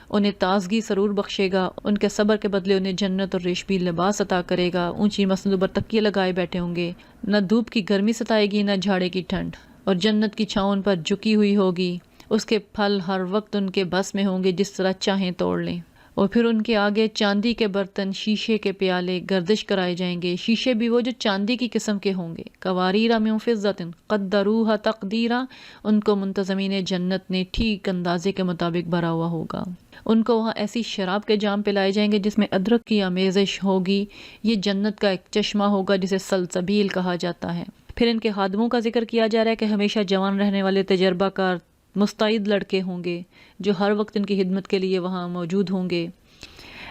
انہیں تازگی سرور بخشے گا، ان کے صبر کے بدلے انہیں جنت اور ریشمی لباس عطا کرے گا، اونچی مسندوں پر تکیے لگائے بیٹھے ہوں گے، نہ دھوپ کی گرمی ستائے گی نہ جھاڑے کی ٹھنڈ، اور جنت کی چھاؤں ان پر جھکی ہوئی ہوگی، اس کے پھل ہر وقت ان کے بس میں ہوں گے، جس طرح چاہیں توڑ لیں۔ اور پھر ان کے آگے چاندی کے برتن، شیشے کے پیالے گردش کرائے جائیں گے، شیشے بھی وہ جو چاندی کی قسم کے ہوں گے، قواریرا من فضۃ قدروها تقدیرا، ان کو منتظمین جنت نے ٹھیک اندازے کے مطابق بھرا ہوا ہوگا۔ ان کو وہاں ایسی شراب کے جام پلائے جائیں گے جس میں ادرک کی آمیزش ہوگی، یہ جنت کا ایک چشمہ ہوگا جسے سلسبیل کہا جاتا ہے۔ پھر ان کے خادموں کا ذکر کیا جا رہا ہے کہ ہمیشہ جوان رہنے والے تجربہ کار مستعد لڑکے ہوں گے جو ہر وقت ان کی خدمت کے لیے وہاں موجود ہوں گے۔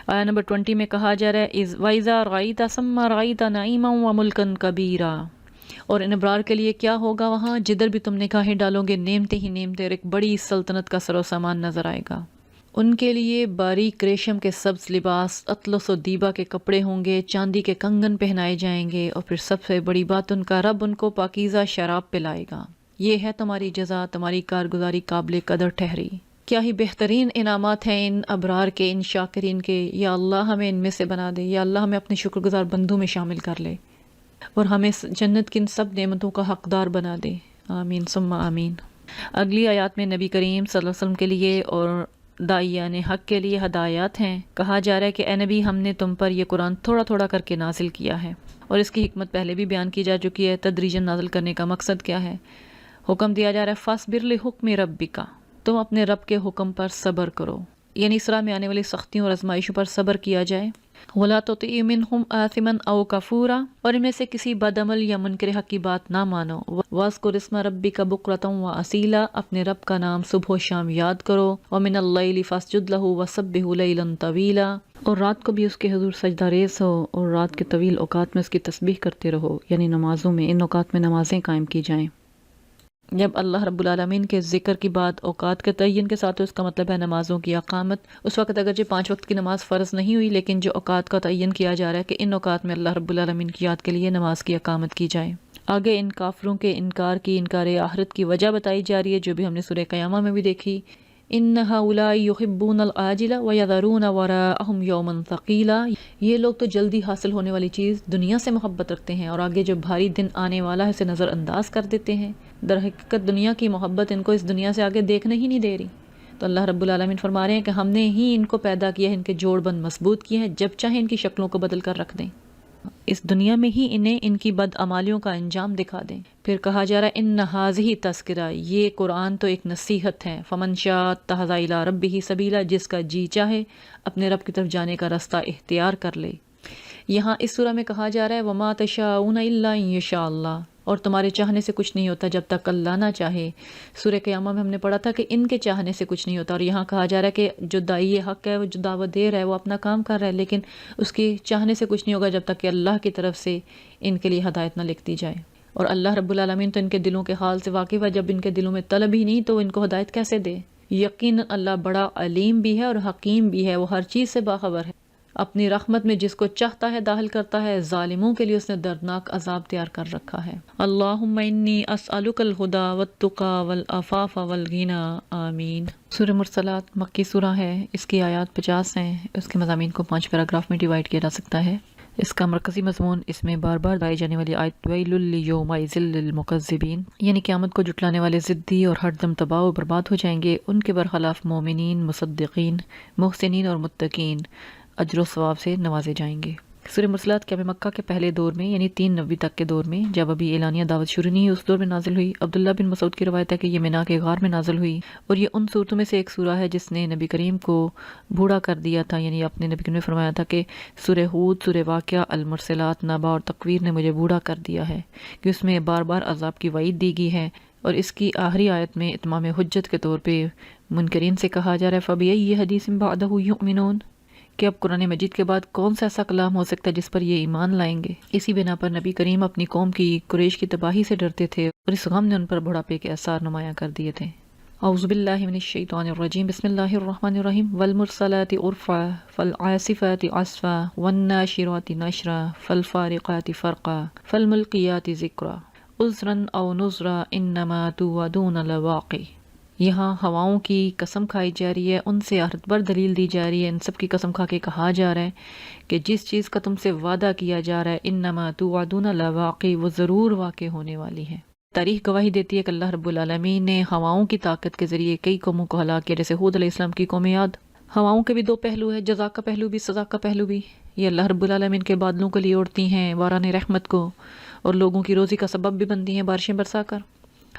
آیا نمبر 20 میں کہا جا رہا ہے وَإِذَا رَأَيْتَ ثَمَّ رَأَيْتَ نَعِيمًا وَمُلْكًا كَبِيرًا، اور ان ابرار کے لیے کیا ہوگا وہاں، جدھر بھی تم نگاہیں ڈالو گے نعمتیں ہی نعمتیں، اور ایک بڑی سلطنت کا سر و سامان نظر آئے گا۔ ان کے لیے باریک ریشم کے سبز لباس، اطلس و دیبا کے کپڑے ہوں گے، چاندی کے کنگن پہنائے جائیں گے، اور پھر سب سے بڑی بات ان کا رب ان کو پاکیزہ شراب پلائے گا۔ یہ ہے تمہاری جزا، تمہاری کارگزاری قابل قدر ٹھہری۔ کیا ہی بہترین انعامات ہیں ان ابرار کے، ان شاکرین کے۔ یا اللہ ہمیں ان میں سے بنا دے، یا اللہ ہمیں اپنے شکر گزار بندوں میں شامل کر لے، اور ہمیں جنت کی ان سب نعمتوں کا حقدار بنا دے، آمین ثم آمین۔ اگلی آیات میں نبی کریم صلی اللہ علیہ وسلم کے لیے اور داعیان حق کے لیے ہدایات ہیں۔ کہا جا رہا ہے کہ اے نبی، ہم نے تم پر یہ قرآن تھوڑا تھوڑا کر کے نازل کیا ہے، اور اس کی حکمت پہلے بھی بیان کی جا چکی ہے۔ تدریجاً نازل کرنے کا مقصد کیا ہے؟ حکم دیا جا رہا ہے فَاصْبِرْ لِحُکْمِ رَبِّکَ، تم اپنے رب کے حکم پر صبر کرو، یعنی اسراء میں آنے والی سختیوں اور آزمائشوں پر صبر کیا جائے۔ وَلَا تُطِعْ مِنْهُمْ آثِمًا أَوْ كَفُورًا، اور ان میں سے کسی بد عمل یا منکر حق کی بات نہ مانو۔ وَاذْكُرِ اسْمَ رَبِّكَ بُكْرَةً وَأَصِيلًا، اپنے رب کا نام صبح و شام یاد کرو۔ وَمِنَ اللَّيْلِ فَاسْجُدْ لَهُ وَسَبِّحْهُ لَيْلًا طَوِيلًا، اور رات کو بھی اس کے حضور سجدہ ریز ہو، اور رات کے طویل اوقات میں اس کی تسبیح کرتے رہو، یعنی نمازوں میں ان اوقات میں نمازیں قائم کی جائیں۔ جب اللہ رب العالمین کے ذکر کی بات اوقات کے تعین کے ساتھ، اس کا مطلب ہے نمازوں کی اقامت۔ اس وقت اگرچہ 5 وقت کی نماز فرض نہیں ہوئی، لیکن جو اوقات کا تعین کیا جا رہا ہے کہ ان اوقات میں اللہ رب العالمین کی یاد کے لیے نماز کی اقامت کی جائے۔ آگے ان کافروں کے انکار آخرت کی وجہ بتائی جا رہی ہے، جو بھی ہم نے سورہ قیامہ میں بھی دیکھی۔ ان هؤلاء يحبون العاجلة ويذرون وراءهم يوما ثقيلا، یہ لوگ تو جلدی حاصل ہونے والی چیز دنیا سے محبت رکھتے ہیں، اور آگے جو بھاری دن آنے والا ہے اسے نظر انداز کر دیتے ہیں۔ در حقیقت دنیا کی محبت ان کو اس دنیا سے آگے دیکھنے ہی نہیں دے رہی۔ تو اللہ رب العالمین فرما رہے ہیں کہ ہم نے ہی ان کو پیدا کیا ہے، ان کے جوڑ بند مضبوط کیے ہیں، جب چاہیں ان کی شکلوں کو بدل کر رکھ دیں، اس دنیا میں ہی انہیں ان کی بد عمالیوں کا انجام دکھا دیں۔ پھر کہا جا رہا ہے ان ھذہ تذکرہ، یہ قرآن تو ایک نصیحت ہے۔ فمن شاء اتخذ الی ربہ سبیلا، جس کا جی چاہے اپنے رب کی طرف جانے کا راستہ اختیار کر لے۔ یہاں اس سورہ میں کہا جا رہا ہے وما تشاءون الا ان یشاء اللہ، اور تمہارے چاہنے سے کچھ نہیں ہوتا جب تک اللہ نہ چاہے۔ سورہ قیامہ میں ہم نے پڑھا تھا کہ ان کے چاہنے سے کچھ نہیں ہوتا، اور یہاں کہا جا رہا ہے کہ جو داعی حق ہے، وہ جو دعوت دے رہا ہے، وہ اپنا کام کر رہا ہے، لیکن اس کی چاہنے سے کچھ نہیں ہوگا جب تک کہ اللہ کی طرف سے ان کے لیے ہدایت نہ لکھ دی جائے۔ اور اللہ رب العالمین تو ان کے دلوں کے حال سے واقف ہے، جب ان کے دلوں میں طلب ہی نہیں تو ان کو ہدایت کیسے دے؟ یقیناً اللہ بڑا علیم بھی ہے اور حکیم بھی ہے، وہ ہر چیز سے باخبر ہے۔ اپنی رحمت میں جس کو چاہتا ہے داخل کرتا ہے، ظالموں کے لیے اس نے دردناک عذاب تیار کر رکھا ہے۔ اللہم انی اسألک الہدی والتقی والعفاف والغنی، آمین۔ سورہ مرسلات مکی سورہ ہے، اس کی آیات 50 ہیں، اس کے مضامین کو 5 پیراگراف میں ڈیوائیڈ کیا جا سکتا ہے۔ اس کا مرکزی مضمون اس میں بار بار دہرائی جانے والی آیت ویل لیومئذ للمکذبین، یعنی قیامت کو جھٹلانے والے ضدی اور ہر دم تباہ و برباد ہو جائیں گے، ان کے برخلاف مومنین، مصدقین، محسنین اور متقین اجر و ثواب سے نوازے جائیں گے۔ سورہ مرسلات قیام مکہ کے پہلے دور میں یعنی 3 نبوی تک کے دور میں، جب ابھی اعلانیہ دعوت شروع نہیں ہوئی، اس دور میں نازل ہوئی۔ عبداللہ بن مسعود کی روایت ہے کہ یہ مینا کے غار میں نازل ہوئی، اور یہ ان صورتوں میں سے ایک سورہ ہے جس نے نبی کریم کو بوڑھا کر دیا تھا، یعنی اپنے نبی کریم نے فرمایا تھا کہ سورہ ہود، سورہ واقعہ، المرسلات، نبا اور تکویر نے مجھے بوڑھا کر دیا ہے، کہ اس میں بار بار عذاب کی وعید دی گئی ہے، اور اس کی آخری آیت میں اتمام حجت کے طور پہ منکرین سے کہا جا رہا ہے فَبِأَيِّ حَدِيثٍ بَعْدَهُ يُؤْمِنُونَ، کہ اب قرآن مجید کے بعد کون سا ایسا کلام ہو سکتا ہے جس پر یہ ایمان لائیں گے۔ اسی بنا پر نبی کریم اپنی قوم کی قریش کی تباہی سے ڈرتے تھے، اور اس غم نے ان پر بڑھاپے کے آثار نمایاں کر دیے تھے۔ اعوذ باللہ من الشیطان الرجیم، بسم اللہ الرحمن الرحیم۔ والمرسلات عرفا فالعاصفات عصفا والناشرات نشرا فالفارقات فرقا فالملقیات ذکرا عذرا او نذرا انما توعدون لواقع۔ یہاں ہواؤں کی قسم کھائی جا رہی ہے، ان سے آخرت پر دلیل دی جا رہی ہے، ان سب کی قسم کھا کے کہا جا رہا ہے کہ جس چیز کا تم سے وعدہ کیا جا رہا ہے انما توعدون لواقع، وہ ضرور واقع ہونے والی ہے۔ تاریخ گواہی دیتی ہے کہ اللہ رب العالمین نے ہواؤں کی طاقت کے ذریعے کئی قوموں کو ہلاک کیا، جیسے ہود علیہ السلام کی قوم عاد۔ ہواؤں کے بھی 2 پہلو ہے، جزا کا پہلو بھی، سزا کا پہلو بھی۔ یہ اللہ رب العالمین کے بادلوں کے لیے اڑتی ہیں باران رحمت کو، اور لوگوں کی روزی کا سبب بھی بنتی ہیں بارشیں برسا کر،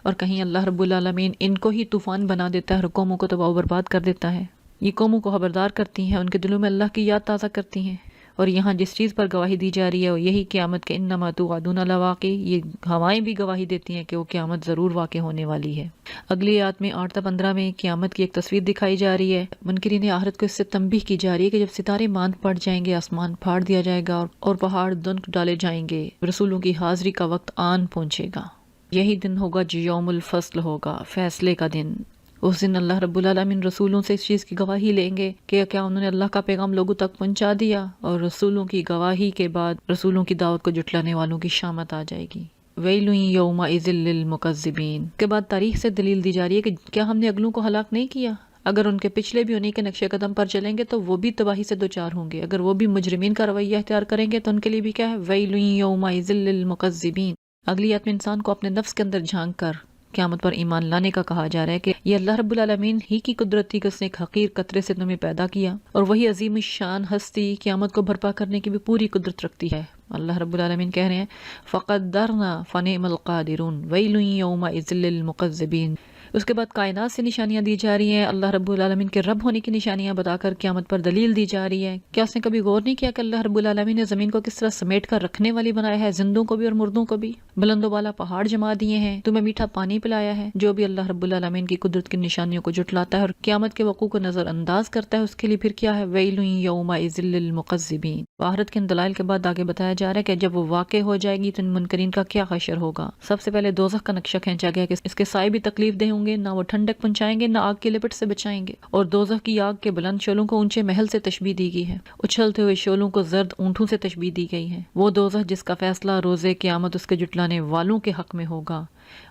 اور کہیں اللہ رب العالمین ان کو ہی طوفان بنا دیتا ہے اور قوموں کو تباہ و برباد کر دیتا ہے۔ یہ قوموں کو خبردار کرتی ہیں، ان کے دلوں میں اللہ کی یاد تازہ کرتی ہیں، اور یہاں جس چیز پر گواہی دی جا رہی ہے وہ یہی قیامت کے انما توعدون لواقع، یہ ہوائیں بھی گواہی دیتی ہیں کہ وہ قیامت ضرور واقع ہونے والی ہے۔ اگلی آیت میں 8 تا 15 میں قیامت کی ایک تصویر دکھائی جا رہی ہے۔ منکرین آخرت کو اس سے تنبیہ کی جا رہی ہے کہ جب ستارے ماند پڑ جائیں گے، آسمان پھاڑ دیا جائے گا اور پہاڑ دنک ڈالے جائیں گے، رسولوں کی حاضری کا وقت آن پہنچے گا۔ یہی دن ہوگا جو یوم الفصل ہوگا، فیصلے کا دن۔ اس دن اللہ رب العالمین رسولوں سے اس چیز کی گواہی لیں گے کہ کیا انہوں نے اللہ کا پیغام لوگوں تک پہنچا دیا، اور رسولوں کی گواہی کے بعد رسولوں کی دعوت کو جھٹلانے والوں کی شامت آ جائے گی۔ ویل یومئذ للمکذبین کے بعد تاریخ سے دلیل دی جا رہی ہے کہ کیا ہم نے اگلوں کو ہلاک نہیں کیا؟ اگر ان کے پچھلے بھی انہیں کے نقش قدم پر چلیں گے تو وہ بھی تباہی سے دوچار ہوں گے، اگر وہ بھی مجرمین کا رویہ اختیار کریں گے تو ان کے لیے بھی کیا ہے، ویل یومئذ للمکذبین۔ اگلی آیت میں انسان کو اپنے نفس کے اندر جھانک کر قیامت پر ایمان لانے کا کہا جا رہا ہے کہ یہ اللہ رب العالمین ہی کی قدرت تھی کہ اس نے ایک حقیر قطرے سے تمہیں پیدا کیا، اور وہی عظیم الشان ہستی قیامت کو برپا کرنے کی بھی پوری قدرت رکھتی ہے۔ اللہ رب العالمین کہہ رہے ہیں فَقَدَّرْنَا فَنِعْمَ الْقَادِرُونَ وَيْلٌ يَوْمَئِذٍ لِّلْمُكَذِّبِينَ۔ اس کے بعد کائنات سے نشانیاں دی جا رہی ہیں، اللہ رب العالمین کے رب ہونے کی نشانیاں بتا کر قیامت پر دلیل دی جا رہی ہے۔ کیا اس نے کبھی غور نہیں کیا کہ اللہ رب العالمین نے زمین کو کس طرح سمیٹ کر رکھنے والی بنایا ہے، زندوں کو بھی اور مردوں کو بھی، بلند و بالا پہاڑ جما دیے ہیں، تمہیں میٹھا پانی پلایا ہے۔ جو بھی اللہ رب العالمین کی قدرت کی نشانیوں کو جھٹلاتا ہے اور قیامت کے وقوع کو نظر انداز کرتا ہے، اس کے لیے پھر کیا ہے، ویل یومئذ للمکذبین۔ آخرت کے ان دلائل کے بعد آگے بتایا جا رہا ہے کہ جب وہ واقع ہو جائے گی تو ان منکرین کا کیا حشر ہوگا۔ سب سے پہلے دوزخ کا نقشہ کھینچا گیا کہ اس کے سائے بھی تکلیف دہ ہوں گے، نہ وہ ٹھنڈک پہنچائیں گے، نہ آگ کی لپٹ سے بچائیں گے، اور دوزخ کی آگ کے بلند شعلوں کو اونچے محل سے تشبیہ دی گئی ہے، اچھلتے ہوئے شعلوں کو زرد اونٹوں سے تشبیہ دی گئی ہے۔ وہ دوزخ جس کا فیصلہ روز قیامت اس کے جھٹلانے والوں کے حق میں ہوگا،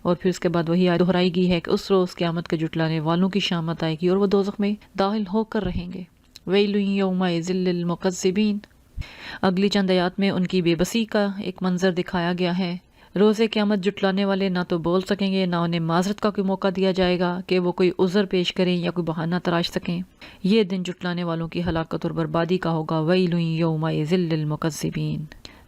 اور پھر اس کے بعد وہی آیت دہرائی گئی ہے کہ اس روز قیامت کے جھٹلانے والوں کی شامت آئے گی اور وہ دوزخ میں داخل ہو کر رہیں گے۔ ویل یومئذ للمکذبین۔ اگلی چند آیات میں ان کی بے بسی کا ایک منظر دکھایا گیا ہے۔ روز قیامت جھٹلانے والے نہ تو بول سکیں گے، نہ انہیں معذرت کا کوئی موقع دیا جائے گا کہ وہ کوئی عذر پیش کریں یا کوئی بہانہ تراش سکیں۔ یہ دن جھٹلانے والوں کی ہلاکت اور بربادی کا ہوگا۔ ویل یومئذ للمکذبین۔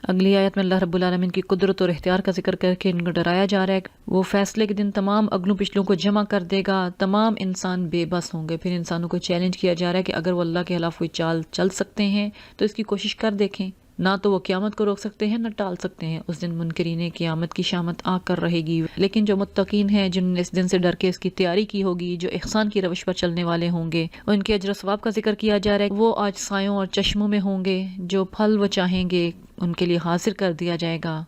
اگلی آیت میں اللہ رب العالمین کی قدرت اور اختیار کا ذکر کر کے ان کو ڈرایا جا رہا ہے کہ وہ فیصلے کے دن تمام اگلوں پچھلوں کو جمع کر دے گا، تمام انسان بے بس ہوں گے۔ پھر انسانوں کو چیلنج کیا جا رہا ہے کہ اگر وہ اللہ کے خلاف کوئی چال چل سکتے ہیں تو اس کی کوشش کر دیکھیں، نہ تو وہ قیامت کو روک سکتے ہیں نہ ٹال سکتے ہیں۔ اس دن منکرین قیامت کی شامت آ کر رہے گی، لیکن جو متقین ہیں، جنہوں نے اس دن سے ڈر کے اس کی تیاری کی ہوگی، جو احسان کی روش پر چلنے والے ہوں گے، ان کے اجر و ثواب کا ذکر کیا جا رہا ہے۔ وہ آج سایوں اور چشموں میں ہوں گے، جو پھل وہ چاہیں گے ان کے لیے حاضر کر دیا جائے گا،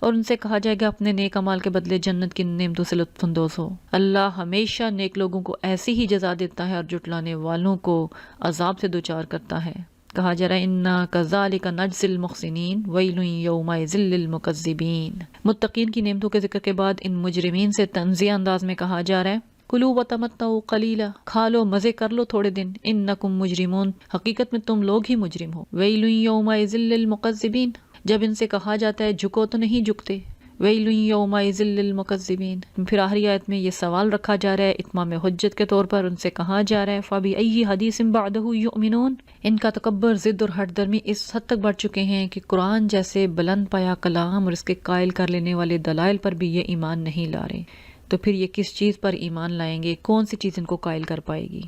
اور ان سے کہا جائے گا اپنے نیک اعمال کے بدلے جنت کی نعمتوں سے لطف اندوز ہو۔ اللہ ہمیشہ نیک لوگوں کو ایسی ہی جزا دیتا ہے اور جھٹلانے والوں کو عذاب سے دوچار کرتا ہے۔ کہا جا رہا ہے انا کذالک نجزی المحسنین ویل یومئذ للمکذبین۔ متقین کی نعمتوں کے ذکر کے بعد ان مجرمین سے تنزیہ انداز میں کہا جا رہا ہے کلو وتمتعوا قلیلا، کھا لو مزے کر لو تھوڑے دن، انکم مجرمون، حقیقت میں تم لوگ ہی مجرم ہو۔ ویل یومئذ للمکذبین، جب ان سے کہا جاتا ہے جھکو تو نہیں جھکتے۔ ویل یومئذ للمکذبین، پھر آخری آیت میں یہ سوال رکھا جا رہا ہے اتمام حجت کے طور پر، ان سے کہا جا رہا ہے فَبِأَيِّ حَدِيثٍ بَعْدَهُ يُؤْمِنُونَ، ان کا تکبر، ضد اور ہٹ درمی اس حد تک بڑھ چکے ہیں کہ قرآن جیسے بلند پایا کلام اور اس کے قائل کر لینے والے دلائل پر بھی یہ ایمان نہیں لا رہے، تو پھر یہ کس چیز پر ایمان لائیں گے؟ کون سی چیز ان کو قائل کر پائے گی؟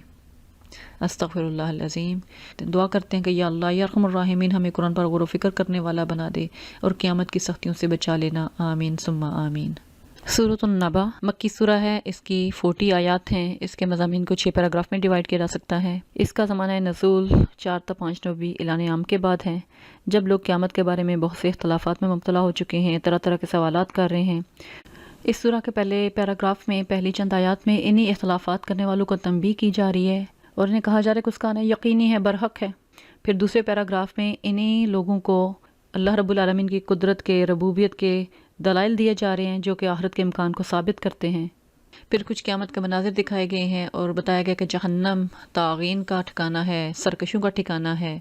استغفر اللہ العظیم۔ دعا کرتے ہیں کہ یا اللہ یا ارحم الراحمین ہمیں قرآن پر غور و فکر کرنے والا بنا دے اور قیامت کی سختیوں سے بچا لینا، آمین ثم آمین۔ سورۃ النبا مکی سورہ ہے، اس کی 40 آیات ہیں، اس کے مضامین کو 6 پیراگراف میں ڈیوائڈ کیا جا سکتا ہے۔ اس کا زمانہ نزول 4 تا 5 نبوی اعلان عام کے بعد ہے، جب لوگ قیامت کے بارے میں بہت سے اختلافات میں مبتلا ہو چکے ہیں، طرح طرح کے سوالات کر رہے ہیں۔ اس سورہ کے پہلے پیراگراف میں، پہلی چند آیات میں انہی اختلافات کرنے والوں کو تنبیہ کی جا رہی ہے اور انہیں کہا جا رہا ہے کہ اس کا آنا یقینی ہے، برحق ہے۔ پھر دوسرے پیراگراف میں انہی لوگوں کو اللہ رب العالمین کی قدرت کے، ربوبیت کے دلائل دیے جا رہے ہیں جو کہ آخرت کے امکان کو ثابت کرتے ہیں۔ پھر کچھ قیامت کے مناظر دکھائے گئے ہیں اور بتایا گیا کہ جہنم طاغین کا ٹھکانہ ہے، سرکشوں کا ٹھکانہ ہے،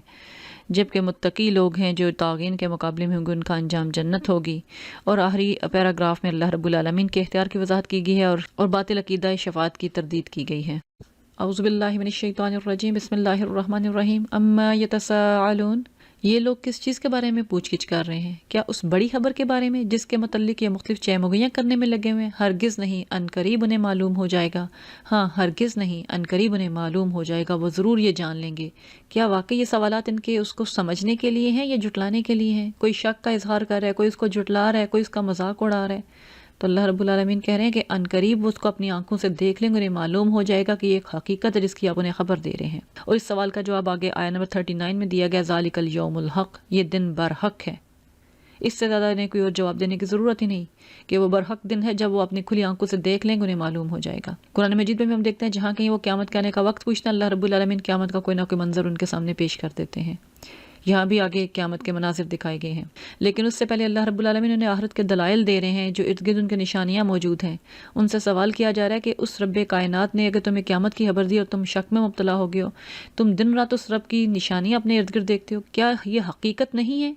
جبکہ متقی لوگ ہیں جو طاغین کے مقابلے میں ہوں گے، ان کا انجام جنت ہوگی۔ اور آخری پیراگراف میں اللہ رب العالمین کے اختیار کی وضاحت کی گئی ہے اور باطل عقیدہ شفاعت کی تردید کی گئی ہے۔ اعوذ باللہ من الشیطان الرجیم، بسم اللہ الرحمن الرحیم۔ اما یتساءلون، یہ لوگ کس چیز کے بارے میں پوچھ گچھ کر رہے ہیں؟ کیا اس بڑی خبر کے بارے میں جس کے متعلق یہ مختلف چہمگیاں کرنے میں لگے ہوئے ہیں؟ ہرگز نہیں، ان قریب انہیں معلوم ہو جائے گا۔ ہاں ہرگز نہیں، ان قریب انہیں معلوم ہو جائے گا، وہ ضرور یہ جان لیں گے۔ کیا واقعی یہ سوالات ان کے اس کو سمجھنے کے لیے ہیں یا جھٹلانے کے لیے ہیں؟ کوئی شک کا اظہار کر رہا ہے، کوئی اس کو جھٹلا رہا ہے، کوئی اس کا مذاق اڑا رہا ہے۔ تو اللہ رب العالمین کہہ رہے ہیں کہ ان قریب وہ اس کو اپنی آنکھوں سے دیکھ لیں گے، انہیں معلوم ہو جائے گا کہ یہ ایک حقیقت ہے جس کی آپ انہیں خبر دے رہے ہیں۔ اور اس سوال کا جواب آگے آیت نمبر 39 میں دیا گیا، ذالک الیوم الحق، یہ دن برحق ہے۔ اس سے زیادہ انہیں کوئی اور جواب دینے کی ضرورت ہی نہیں کہ وہ برحق دن ہے، جب وہ اپنی کھلی آنکھوں سے دیکھ لیں گے انہیں معلوم ہو جائے گا۔ قرآن مجید میں ہم دیکھتے ہیں جہاں کہیں وہ قیامت کے آنے کا وقت پوچھتے ہیں، اللہ رب العالمین قیامت کا کوئی نہ کوئی منظر ان کے سامنے پیش کر دیتے ہیں۔ یہاں بھی آگے قیامت کے مناظر دکھائے گئے ہیں، لیکن اس سے پہلے اللہ رب العالمین انہیں آخرت کے دلائل دے رہے ہیں جو ارد گرد ان کے نشانیاں موجود ہیں۔ ان سے سوال کیا جا رہا ہے کہ اس رب کائنات نے اگر تمہیں قیامت کی خبر دی اور تم شک میں مبتلا ہو گئے ہو، تم دن رات اس رب کی نشانیاں اپنے ارد گرد دیکھتے ہو، کیا یہ حقیقت نہیں ہے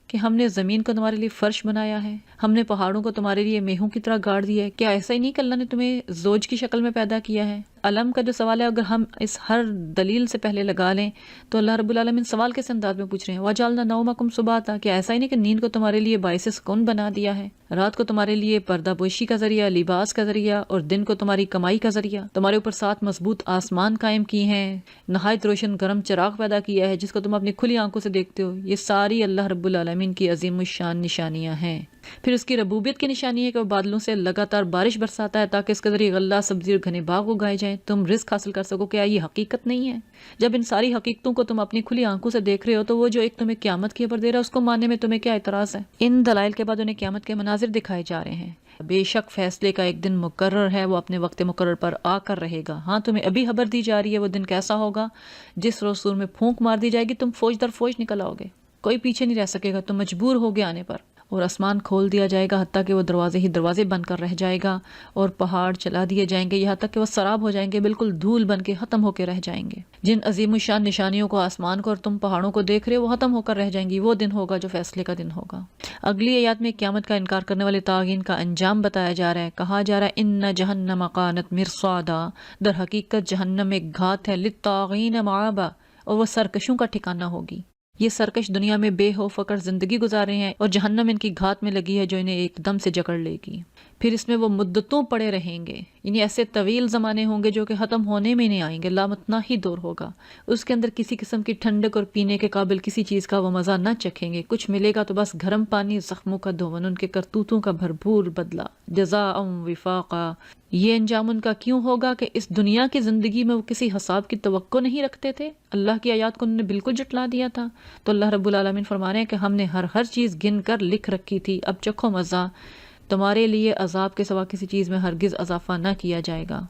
کہ ہم نے زمین کو تمہارے لیے فرش بنایا ہے، ہم نے پہاڑوں کو تمہارے لیے میہوں کی طرح گاڑ دیا ہے؟ کیا ایسا ہی نہیں کہ اللہ نے تمہیں زوج کی شکل میں پیدا کیا ہے؟ علم کا جو سوال ہے اگر ہم اس ہر دلیل سے پہلے لگا لیں تو اللہ رب العالمین سوال کس انداز میں پوچھ رہے ہیں، وَجَعَلْنَا نَوْمَكُمْ سُبَاتًا، کیا ایسا ہی نہیں کہ نیند کو تمہارے لیے باعث سکون بنا دیا ہے، رات کو تمہارے لیے پردہ پوشی کا ذریعہ، لباس کا ذریعہ، اور دن کو تمہاری کمائی کا ذریعہ، تمہارے اوپر 7 مضبوط آسمان قائم کی ہیں، نہایت روشن گرم چراغ پیدا کیا ہے جس کو تم اپنی کھلی آنکھوں سے دیکھتے ہو۔ یہ ساری اللہ رب العالمین کی عظیم الشان نشانیاں ہیں۔ پھر اس کی ربوبیت کی نشانی ہے کہ وہ بادلوں سے لگاتار بارش برساتا ہے تاکہ اس کے ذریعے غلہ، سبزی اور گھنے باغ اگائے جائیں، تم رزق حاصل کر سکو۔ کیا یہ حقیقت نہیں ہے؟ جب ان ساری حقیقتوں کو تم اپنی کھلی آنکھوں سے دیکھ رہے ہو تو وہ جو ایک تمہیں قیامت کی خبر دے رہا ہے اس کو ماننے میں تمہیں کیا اعتراض ہے؟ ان دلائل کے بعد انہیں قیامت کے مناظر دکھائے جا رہے ہیں۔ بے شک فیصلے کا ایک دن مقرر ہے، وہ اپنے وقت مقرر پر آ کر رہے گا۔ ہاں تمہیں ابھی خبر دی جا رہی ہے وہ دن کیسا ہوگا، جس روز سور میں پھونک مار دی جائے گی، تم فوج در فوج نکل آؤ گے، کوئی پیچھے نہیں رہ سکے گا، تم مجبور ہو گے آنے پر۔ اور آسمان کھول دیا جائے گا حتیٰ کہ وہ دروازے ہی دروازے بن کر رہ جائے گا، اور پہاڑ چلا دیے جائیں گے یہاں تک کہ وہ سراب ہو جائیں گے، بالکل دھول بن کے ختم ہو کے رہ جائیں گے۔ جن عظیم الشان نشانیوں کو، آسمان کو اور تم پہاڑوں کو دیکھ رہے ہو وہ ختم ہو کر رہ جائیں گی۔ وہ دن ہوگا جو فیصلے کا دن ہوگا۔ اگلی آیات میں قیامت کا انکار کرنے والے طاغین کا انجام بتایا جا رہا ہے۔ کہا جا رہا ہے ان جہنم کانت مرصادا، در حقیقت جہنم ایک گھات ہے، للطاغین مآبا، اور وہ سرکشوں کا ٹھکانہ ہوگی۔ یہ سرکش دنیا میں بے ہو فکر زندگی گزار رہے ہیں اور جہنم ان کی گھات میں لگی ہے جو انہیں ایک دم سے جکڑ لے گی۔ پھر اس میں وہ مدتوں پڑے رہیں گے، یعنی ایسے طویل زمانے ہوں گے جو کہ ختم ہونے میں نہیں آئیں گے، لامتنا ہی دور ہوگا۔ اس کے اندر کسی قسم کی ٹھنڈک اور پینے کے قابل کسی چیز کا وہ مزہ نہ چکھیں گے، کچھ ملے گا تو بس گرم پانی، زخموں کا دھون، ان کے کرتوتوں کا بھرپور بدلہ، جزاء وفاقا۔ یہ انجام ان کا کیوں ہوگا کہ اس دنیا کی زندگی میں وہ کسی حساب کی توقع نہیں رکھتے تھے، اللہ کی آیات کو انہوں نے بالکل جھٹلا دیا تھا۔ تو اللہ رب العالمین فرما رہے ہیں کہ ہم نے ہر چیز گن کر لکھ رکھی تھی، اب چکھو مزہ، تمہارے لیے عذاب کے سوا کسی چیز میں ہرگز اضافہ نہ کیا جائے گا۔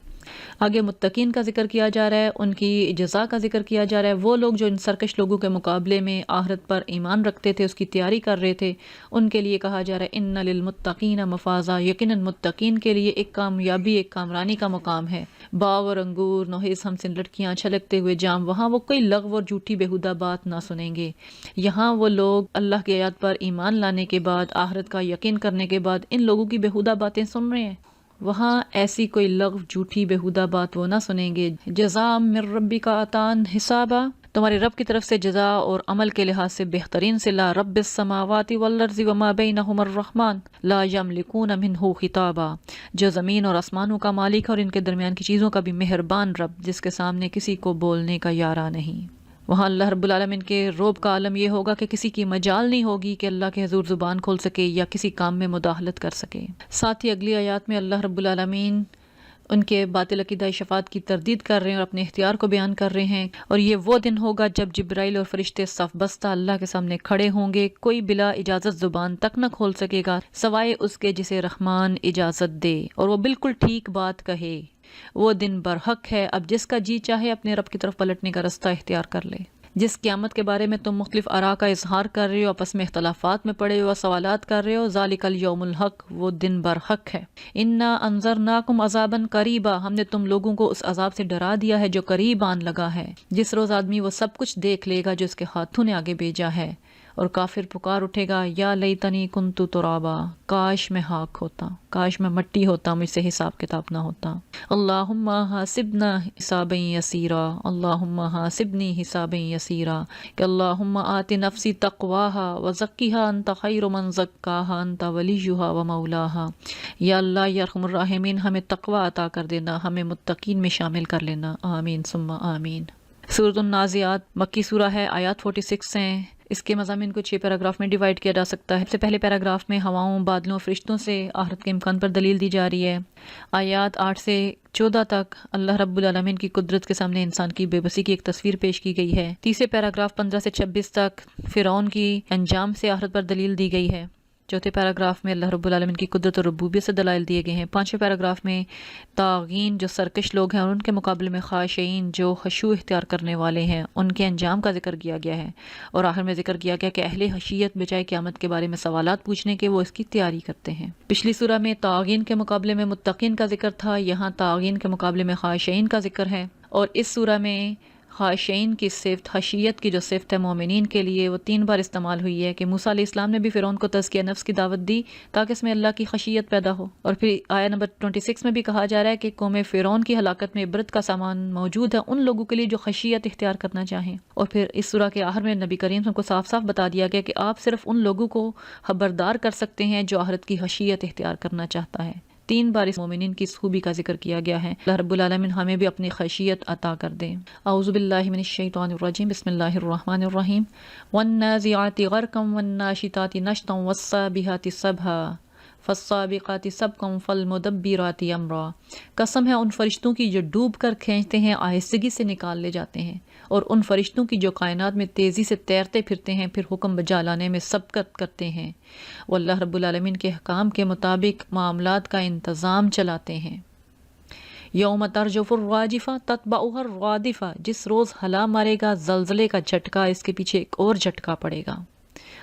آگے متقین کا ذکر کیا جا رہا ہے، ان کی جزا کا ذکر کیا جا رہا ہے۔ وہ لوگ جو ان سرکش لوگوں کے مقابلے میں آخرت پر ایمان رکھتے تھے، اس کی تیاری کر رہے تھے، ان کے لیے کہا جا رہا ہے ان للمتقین مفازا، یقیناً متقین کے لیے ایک کامیابی، ایک کامرانی کا مقام ہے۔ باغ اور انگور، نوحیز ہمسن لڑکیاں، چھلکتے ہوئے جام، وہاں وہ کوئی لغو اور جھوٹی بیہودہ بات نہ سنیں گے۔ یہاں وہ لوگ اللہ کی آیات پر ایمان لانے کے بعد، آخرت کا یقین کرنے کے بعد ان لوگوں کی بیہودہ باتیں سن رہے ہیں، وہاں ایسی کوئی لغو، جھوٹی، بیہودہ بات وہ نہ سنیں گے۔ جزاء من ربک عطاء حسابا، تمہارے رب کی طرف سے جزا اور عمل کے لحاظ سے بہترین صلہ۔ رب السماوات والارض وما بینہما الرحمن لا یملکون منہ خطابا، جو زمین اور آسمانوں کا مالک ہے اور ان کے درمیان کی چیزوں کا بھی مہربان رب، جس کے سامنے کسی کو بولنے کا یارہ نہیں۔ وہاں اللہ رب العالمین کے روب کا عالم یہ ہوگا کہ کسی کی مجال نہیں ہوگی کہ اللہ کے حضور زبان کھول سکے یا کسی کام میں مداخلت کر سکے۔ ساتھ ہی اگلی آیات میں اللہ رب العالمین ان کے باطل عقیدہ شفاعت کی تردید کر رہے ہیں اور اپنے اختیار کو بیان کر رہے ہیں، اور یہ وہ دن ہوگا جب جبرائیل اور فرشتے صف بستہ اللہ کے سامنے کھڑے ہوں گے، کوئی بلا اجازت زبان تک نہ کھول سکے گا سوائے اس کے جسے رحمان اجازت دے، اور وہ بالکل ٹھیک بات کہے۔ وہ دن برحق ہے، اب جس کا جی چاہے اپنے رب کی طرف پلٹنے کا رستہ اختیار کر لے۔ جس قیامت کے بارے میں تم مختلف آراء کا اظہار کر رہے ہو، آپس میں اختلافات میں پڑے ہو، سوالات کر رہے ہو، ذالک الیوم الحق، وہ دن برحق ہے۔ انا انذرناکم عذابا قریبا، ہم نے تم لوگوں کو اس عذاب سے ڈرا دیا ہے جو قریب آن لگا ہے، جس روز آدمی وہ سب کچھ دیکھ لے گا جو اس کے ہاتھوں نے آگے بھیجا ہے، اور کافر پکار اٹھے گا یا لیتنی کنت ترابا، کاش میں خاک ہوتا، کاش میں مٹی ہوتا، مجھ سے حساب کتاب نہ ہوتا۔ اللہم حاسبنا حسابا یسیرا، اللہم حاسبنی حسابا یسیرا، کہ اللہم آت نفسی تقواہا وزکیہا انت خیر من زکاہا انت ولیہا ومولاہا۔ یا اللہ یا ارحم الراحمین، ہمیں تقوی عطا کر دینا، ہمیں متقین میں شامل کر لینا، آمین ثم آمین۔ سورۃ النازعات مکی سورہ ہے، آیات 46 ہیں۔ اس کے مضامین کو 6 پیراگراف میں ڈیوائیڈ کیا جا سکتا ہے۔ سب سے پہلے پیراگراف میں ہواؤں، بادلوں، فرشتوں سے آخرت کے امکان پر دلیل دی جا رہی ہے۔ آیات 8 سے 14 تک اللہ رب العالمین کی قدرت کے سامنے انسان کی بے بسی کی ایک تصویر پیش کی گئی ہے۔ تیسرے پیراگراف 15 سے 26 تک فرعون کی انجام سے آخرت پر دلیل دی گئی ہے۔ چوتھے پیراگراف میں اللہ رب العالمین کی قدرت اور ربوبیت سے دلائل دیے گئے ہیں۔ پانچویں پیراگراف میں طاغین جو سرکش لوگ ہیں اور ان کے مقابلے میں خاشعین جو خشوع اختیار کرنے والے ہیں، ان کے انجام کا ذکر کیا گیا ہے، اور آخر میں ذکر کیا گیا کہ اہل خشیت بجائے قیامت کے بارے میں سوالات پوچھنے کے وہ اس کی تیاری کرتے ہیں۔ پچھلی سورہ میں طاغین کے مقابلے میں متقین کا ذکر تھا، یہاں طاغین کے مقابلے میں خاشعین کا ذکر ہے، اور اس سورہ میں خاشعین کی صفت، خشیت کی جو صفت ہے مومنین کے لیے، وہ 3 بار استعمال ہوئی ہے کہ موسیٰ علیہ السلام نے بھی فرعون کو تزکیہ نفس کی دعوت دی تاکہ اس میں اللہ کی خشیت پیدا ہو، اور پھر آیہ نمبر 26 میں بھی کہا جا رہا ہے کہ قوم فرعون کی ہلاکت میں عبرت کا سامان موجود ہے ان لوگوں کے لیے جو خشیت اختیار کرنا چاہیں۔ اور پھر اس سورہ کے آخر میں نبی کریم کو صاف صاف بتا دیا گیا کہ آپ صرف ان لوگوں کو خبردار کر سکتے ہیں جو آخرت کی خشیت اختیار کرنا چاہتا ہے۔ 3 بار اس مومنین کی خوبی کا ذکر کیا گیا ہے۔ اللہ رب العالمین ہمیں بھی اپنی خشیت عطا کر دے۔ اعوذ باللہ من الشیطان الرجیم، بسم اللہ الرحمن الرحیم۔ والنازعات غرقا والناشطات نشطا والسابحات سبحا فالسابقات سبقا فالمدبرات امرا۔ قسم ہے ان فرشتوں کی جو ڈوب کر کھینچتے ہیں، آہستگی سے نکال لے جاتے ہیں، اور ان فرشتوں کی جو کائنات میں تیزی سے تیرتے پھرتے ہیں، پھر حکم بجا لانے میں سبقت کرتے ہیں۔ وہ اللہ رب العالمین کے احکام کے مطابق معاملات کا انتظام چلاتے ہیں۔ یوم ترجف الراجفہ تتبعها الرادفہ، جس روز ہلا مارے گا زلزلے کا جھٹکا، اس کے پیچھے ایک اور جھٹکا پڑے گا،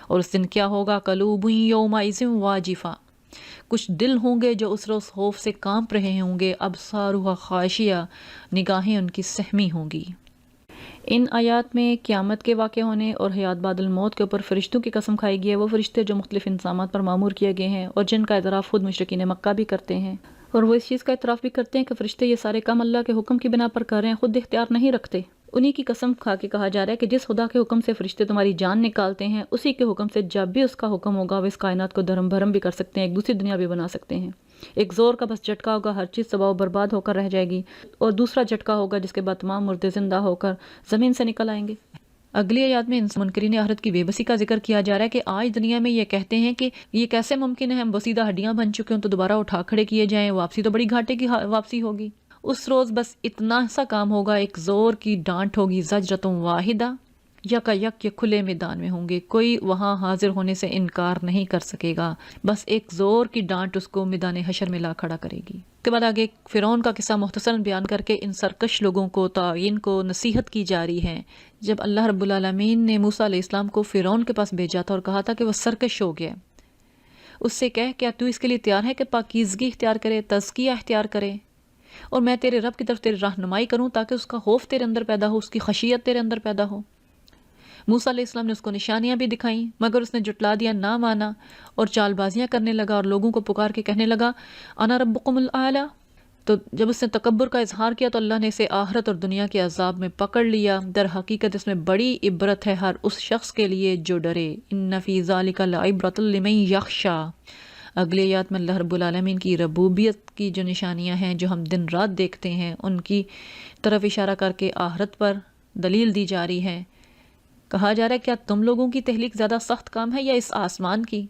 اور اس دن کیا ہوگا؟ قلوب یومئذ واجفہ، کچھ دل ہوں گے جو اس روز خوف سے کانپ رہے ہوں گے، ابصارها خاشیہ، نگاہیں ان کی سہمی ہوں گی۔ ان آیات میں قیامت کے واقع ہونے اور حیات بعد الموت کے اوپر فرشتوں کی قسم کھائی گئی ہے، وہ فرشتے جو مختلف انتظامات پر مامور کیے گئے ہیں اور جن کا اعتراف خود مشرکین مکہ بھی کرتے ہیں، اور وہ اس چیز کا اعتراف بھی کرتے ہیں کہ فرشتے یہ سارے کام اللہ کے حکم کی بنا پر کر رہے ہیں، خود اختیار نہیں رکھتے۔ انہی کی قسم کھا کے کہا جا رہا ہے کہ جس خدا کے حکم سے فرشتے تمہاری جان نکالتے ہیں، اسی کے حکم سے جب بھی اس کا حکم ہوگا وہ اس کائنات کو دھرم بھرم بھی کر سکتے ہیں، ایک دوسری دنیا بھی بنا سکتے ہیں۔ ایک زور کا بس جھٹکا ہوگا، ہر چیز تباہ و برباد ہو کر رہ جائے گی، اور دوسرا جھٹکا ہوگا جس کے بعد تمام مردے زندہ ہو کر زمین سے نکل آئیں گے۔ اگلی آیات میں منکرین آخرت کی بے بسی کا ذکر کیا جا رہا ہے کہ آج دنیا میں یہ کہتے ہیں کہ یہ کیسے ممکن ہے، ہم بسیدہ ہڈیاں بن چکے ہوں تو دوبارہ اٹھا کھڑے کیے جائیں، واپسی تو بڑی گھاٹے کی واپسی ہوگی۔ اس روز بس اتنا سا کام ہوگا، ایک زور کی ڈانٹ ہوگی، زجرۃ واحدہ، یکا یک یہ کھلے میدان میں ہوں گے، کوئی وہاں حاضر ہونے سے انکار نہیں کر سکے گا، بس ایک زور کی ڈانٹ اس کو میدان حشر میں لا کھڑا کرے گی۔ اس کے بعد آگے فرعون کا قصہ مختصراً بیان کر کے ان سرکش لوگوں کو، طاغین کو نصیحت کی جا رہی ہے۔ جب اللہ رب العالمین نے موسیٰ علیہ السلام کو فرعون کے پاس بھیجا تھا اور کہا تھا کہ وہ سرکش ہو گیا، اس سے کہہ کیا تو اس کے لیے تیار ہے کہ پاکیزگی اختیار کرے، تزکیہ اختیار کرے، اور میں تیرے رب کی طرف تیری رہنمائی کروں تاکہ اس کا خوف تیرے اندر پیدا ہو، اس کی خشیت تیرے اندر پیدا ہو۔ موسیٰ علیہ السلام نے اس کو نشانیاں بھی دکھائیں، مگر اس نے جٹلا دیا، نہ مانا، اور چال بازیاں کرنے لگا اور لوگوں کو پکار کے کہنے لگا انا ربکم الاعلی۔ تو جب اس نے تکبر کا اظہار کیا تو اللہ نے اسے آخرت اور دنیا کے عذاب میں پکڑ لیا۔ در حقیقت اس میں بڑی عبرت ہے ہر اس شخص کے لیے جو ڈرے۔ ان فی ذالک لعبرۃ لمن یخشی۔ اگلی آیات میں اللہ رب العالمین کی ربوبیت کی جو نشانیاں ہیں جو ہم دن رات دیکھتے ہیں، ان کی طرف اشارہ کر کے آخرت پر دلیل دی جا رہی ہے۔ کہا جا رہا ہے کیا تم لوگوں کی تحلیق زیادہ سخت کام ہے یا اس آسمان کی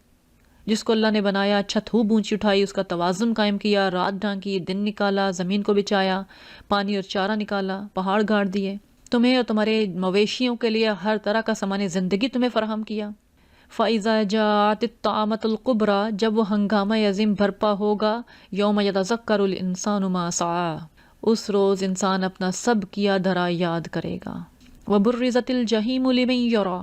جس کو اللہ نے بنایا، چھت خوب اونچی اٹھائی، اس کا توازن قائم کیا، رات ڈھانکی، دن نکالا، زمین کو بچایا، پانی اور چارہ نکالا، پہاڑ گاڑ دیے، تمہیں اور تمہارے مویشیوں کے لیے ہر طرح کا سامان زندگی تمہیں فراہم کیا۔ فَإِذَا جَاءَتِ الطَّامَةُ الْكُبْرَى، جب وہ ہنگامہ عظیم برپا ہوگا، یوم یتذکر الانسان ما سعی، اس روز انسان اپنا سب کیا دھرا یاد کرے گا۔ وَبُرِّزَتِ الْجَحِیمُ لِمَن یَرَى،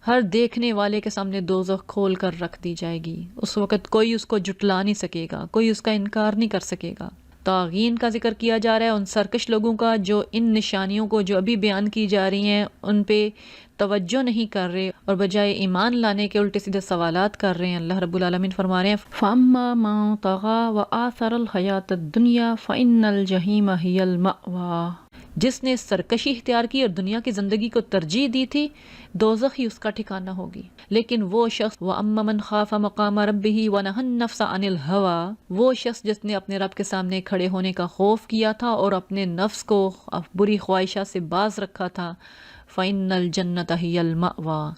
ہر دیکھنے والے کے سامنے دوزخ کھول کر رکھ دی جائے گی، اس وقت کوئی اس کو جھٹلا نہیں سکے گا، کوئی اس کا انکار نہیں کر سکے گا۔ طاغین کا ذکر کیا جا رہا ہے، ان سرکش لوگوں کا جو ان نشانیوں کو جو ابھی بیان کی جا رہی ہیں ان پہ توجہ نہیں کر رہے اور بجائے ایمان لانے کے الٹے سیدھے سوالات کر رہے ہیں۔ اللہ رب العالمین فرما رہے ہیں فَأَمَّا مَن طَغَى وَآثَرَ الْحَيَاةَ الدُّنْيَا فَإِنَّ الْجَحِيمَ هِيَ الْمَأْوَىٰ، جس نے سرکشی اختیار کی اور دنیا کی زندگی کو ترجیح دی تھی، دوزخ ہی اس کا ٹھکانہ ہوگی۔ لیکن وہ شخص وَأَمَّا مَنْ خَافَ مَقَامَ رَبِّهِ وَنَهَى النَّفْسَ عَنِ الْهَوَىٰ، وہ شخص جس نے اپنے رب کے سامنے کھڑے ہونے کا خوف کیا تھا اور اپنے نفس کو بری خواہشات سے باز رکھا تھا، فَإِنَّ الْجَنَّةَ هِيَ الْمَأْوَىٰ،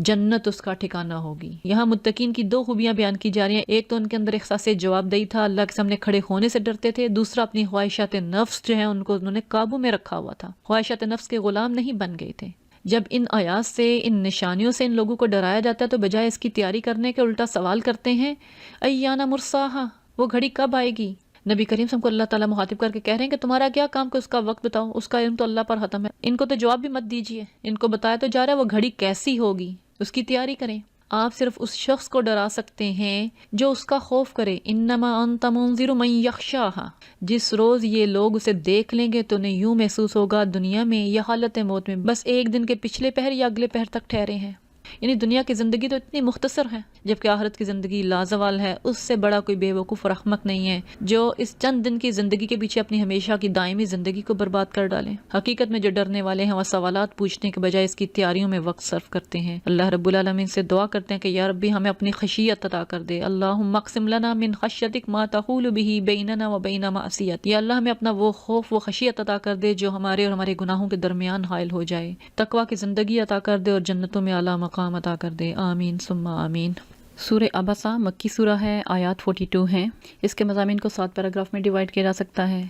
جنت اس کا ٹھکانہ ہوگی۔ یہاں متقین کی دو خوبیاں بیان کی جا رہی ہیں، ایک تو ان کے اندر احساس جواب دہی تھا، اللہ کے سامنے کھڑے ہونے سے ڈرتے تھے، دوسرا اپنی خواہشات نفس جو ہیں ان کو انہوں نے قابو میں رکھا ہوا تھا، خواہشات نفس کے غلام نہیں بن گئے تھے۔ جب ان آیات سے، ان نشانیوں سے ان لوگوں کو ڈرایا جاتا ہے تو بجائے اس کی تیاری کرنے کے الٹا سوال کرتے ہیں ایانا مرساہا، وہ گھڑی کب آئے گی؟ نبی کریم صلی اللہ علیہ وسلم کو اللہ تعالیٰ مخاطب کر کے کہہ رہے ہیں کہ تمہارا کیا کام کہ اس کا وقت بتاؤ، اس کا علم تو اللہ پر ختم ہے، ان کو تو جواب بھی مت دیجیے، ان کو بتایا تو جا رہا ہے وہ گھڑی کیسی ہوگی، اس کی تیاری کریں۔ آپ صرف اس شخص کو ڈرا سکتے ہیں جو اس کا خوف کرے، انما انت منذر من یخشاہا، جس روز یہ لوگ اسے دیکھ لیں گے تو انہیں یوں محسوس ہوگا دنیا میں یا حالت موت میں بس ایک دن کے پچھلے پہر یا اگلے پہر تک ٹھہرے ہیں۔ یعنی دنیا کی زندگی تو اتنی مختصر ہے جبکہ آخرت کی زندگی لازوال ہے، اس سے بڑا کوئی بے وقوف اور احمق نہیں ہے جو اس چند دن کی زندگی کے پیچھے اپنی ہمیشہ کی دائمی زندگی کو برباد کر ڈالیں۔ حقیقت میں جو ڈرنے والے ہیں وہ سوالات پوچھنے کے بجائے اس کی تیاریوں میں وقت صرف کرتے ہیں۔ اللہ رب العالمین سے دعا کرتے ہیں کہ یا ربی ہمیں اپنی خشیت عطا کر دے، اللہم اقسم لنا من خشیتک ما تحول به بیننا و بین معصیتک، یا اللہ ہمیں اپنا وہ خوف، وہ خشیت عطا کر دے جو ہمارے اور ہمارے گناہوں کے درمیان حائل ہو جائے، تقوی کی زندگی عطا کر دے اور جنتوں میں اعلیٰ مقام عطا کر دے، آمین ثم آمین۔ سورہ عبسہ مکی سورہ ہے، آیات 42 ہیں۔ اس کے مضامین کو 7 پیراگراف میں ڈیوائیڈ کیا جا سکتا ہے۔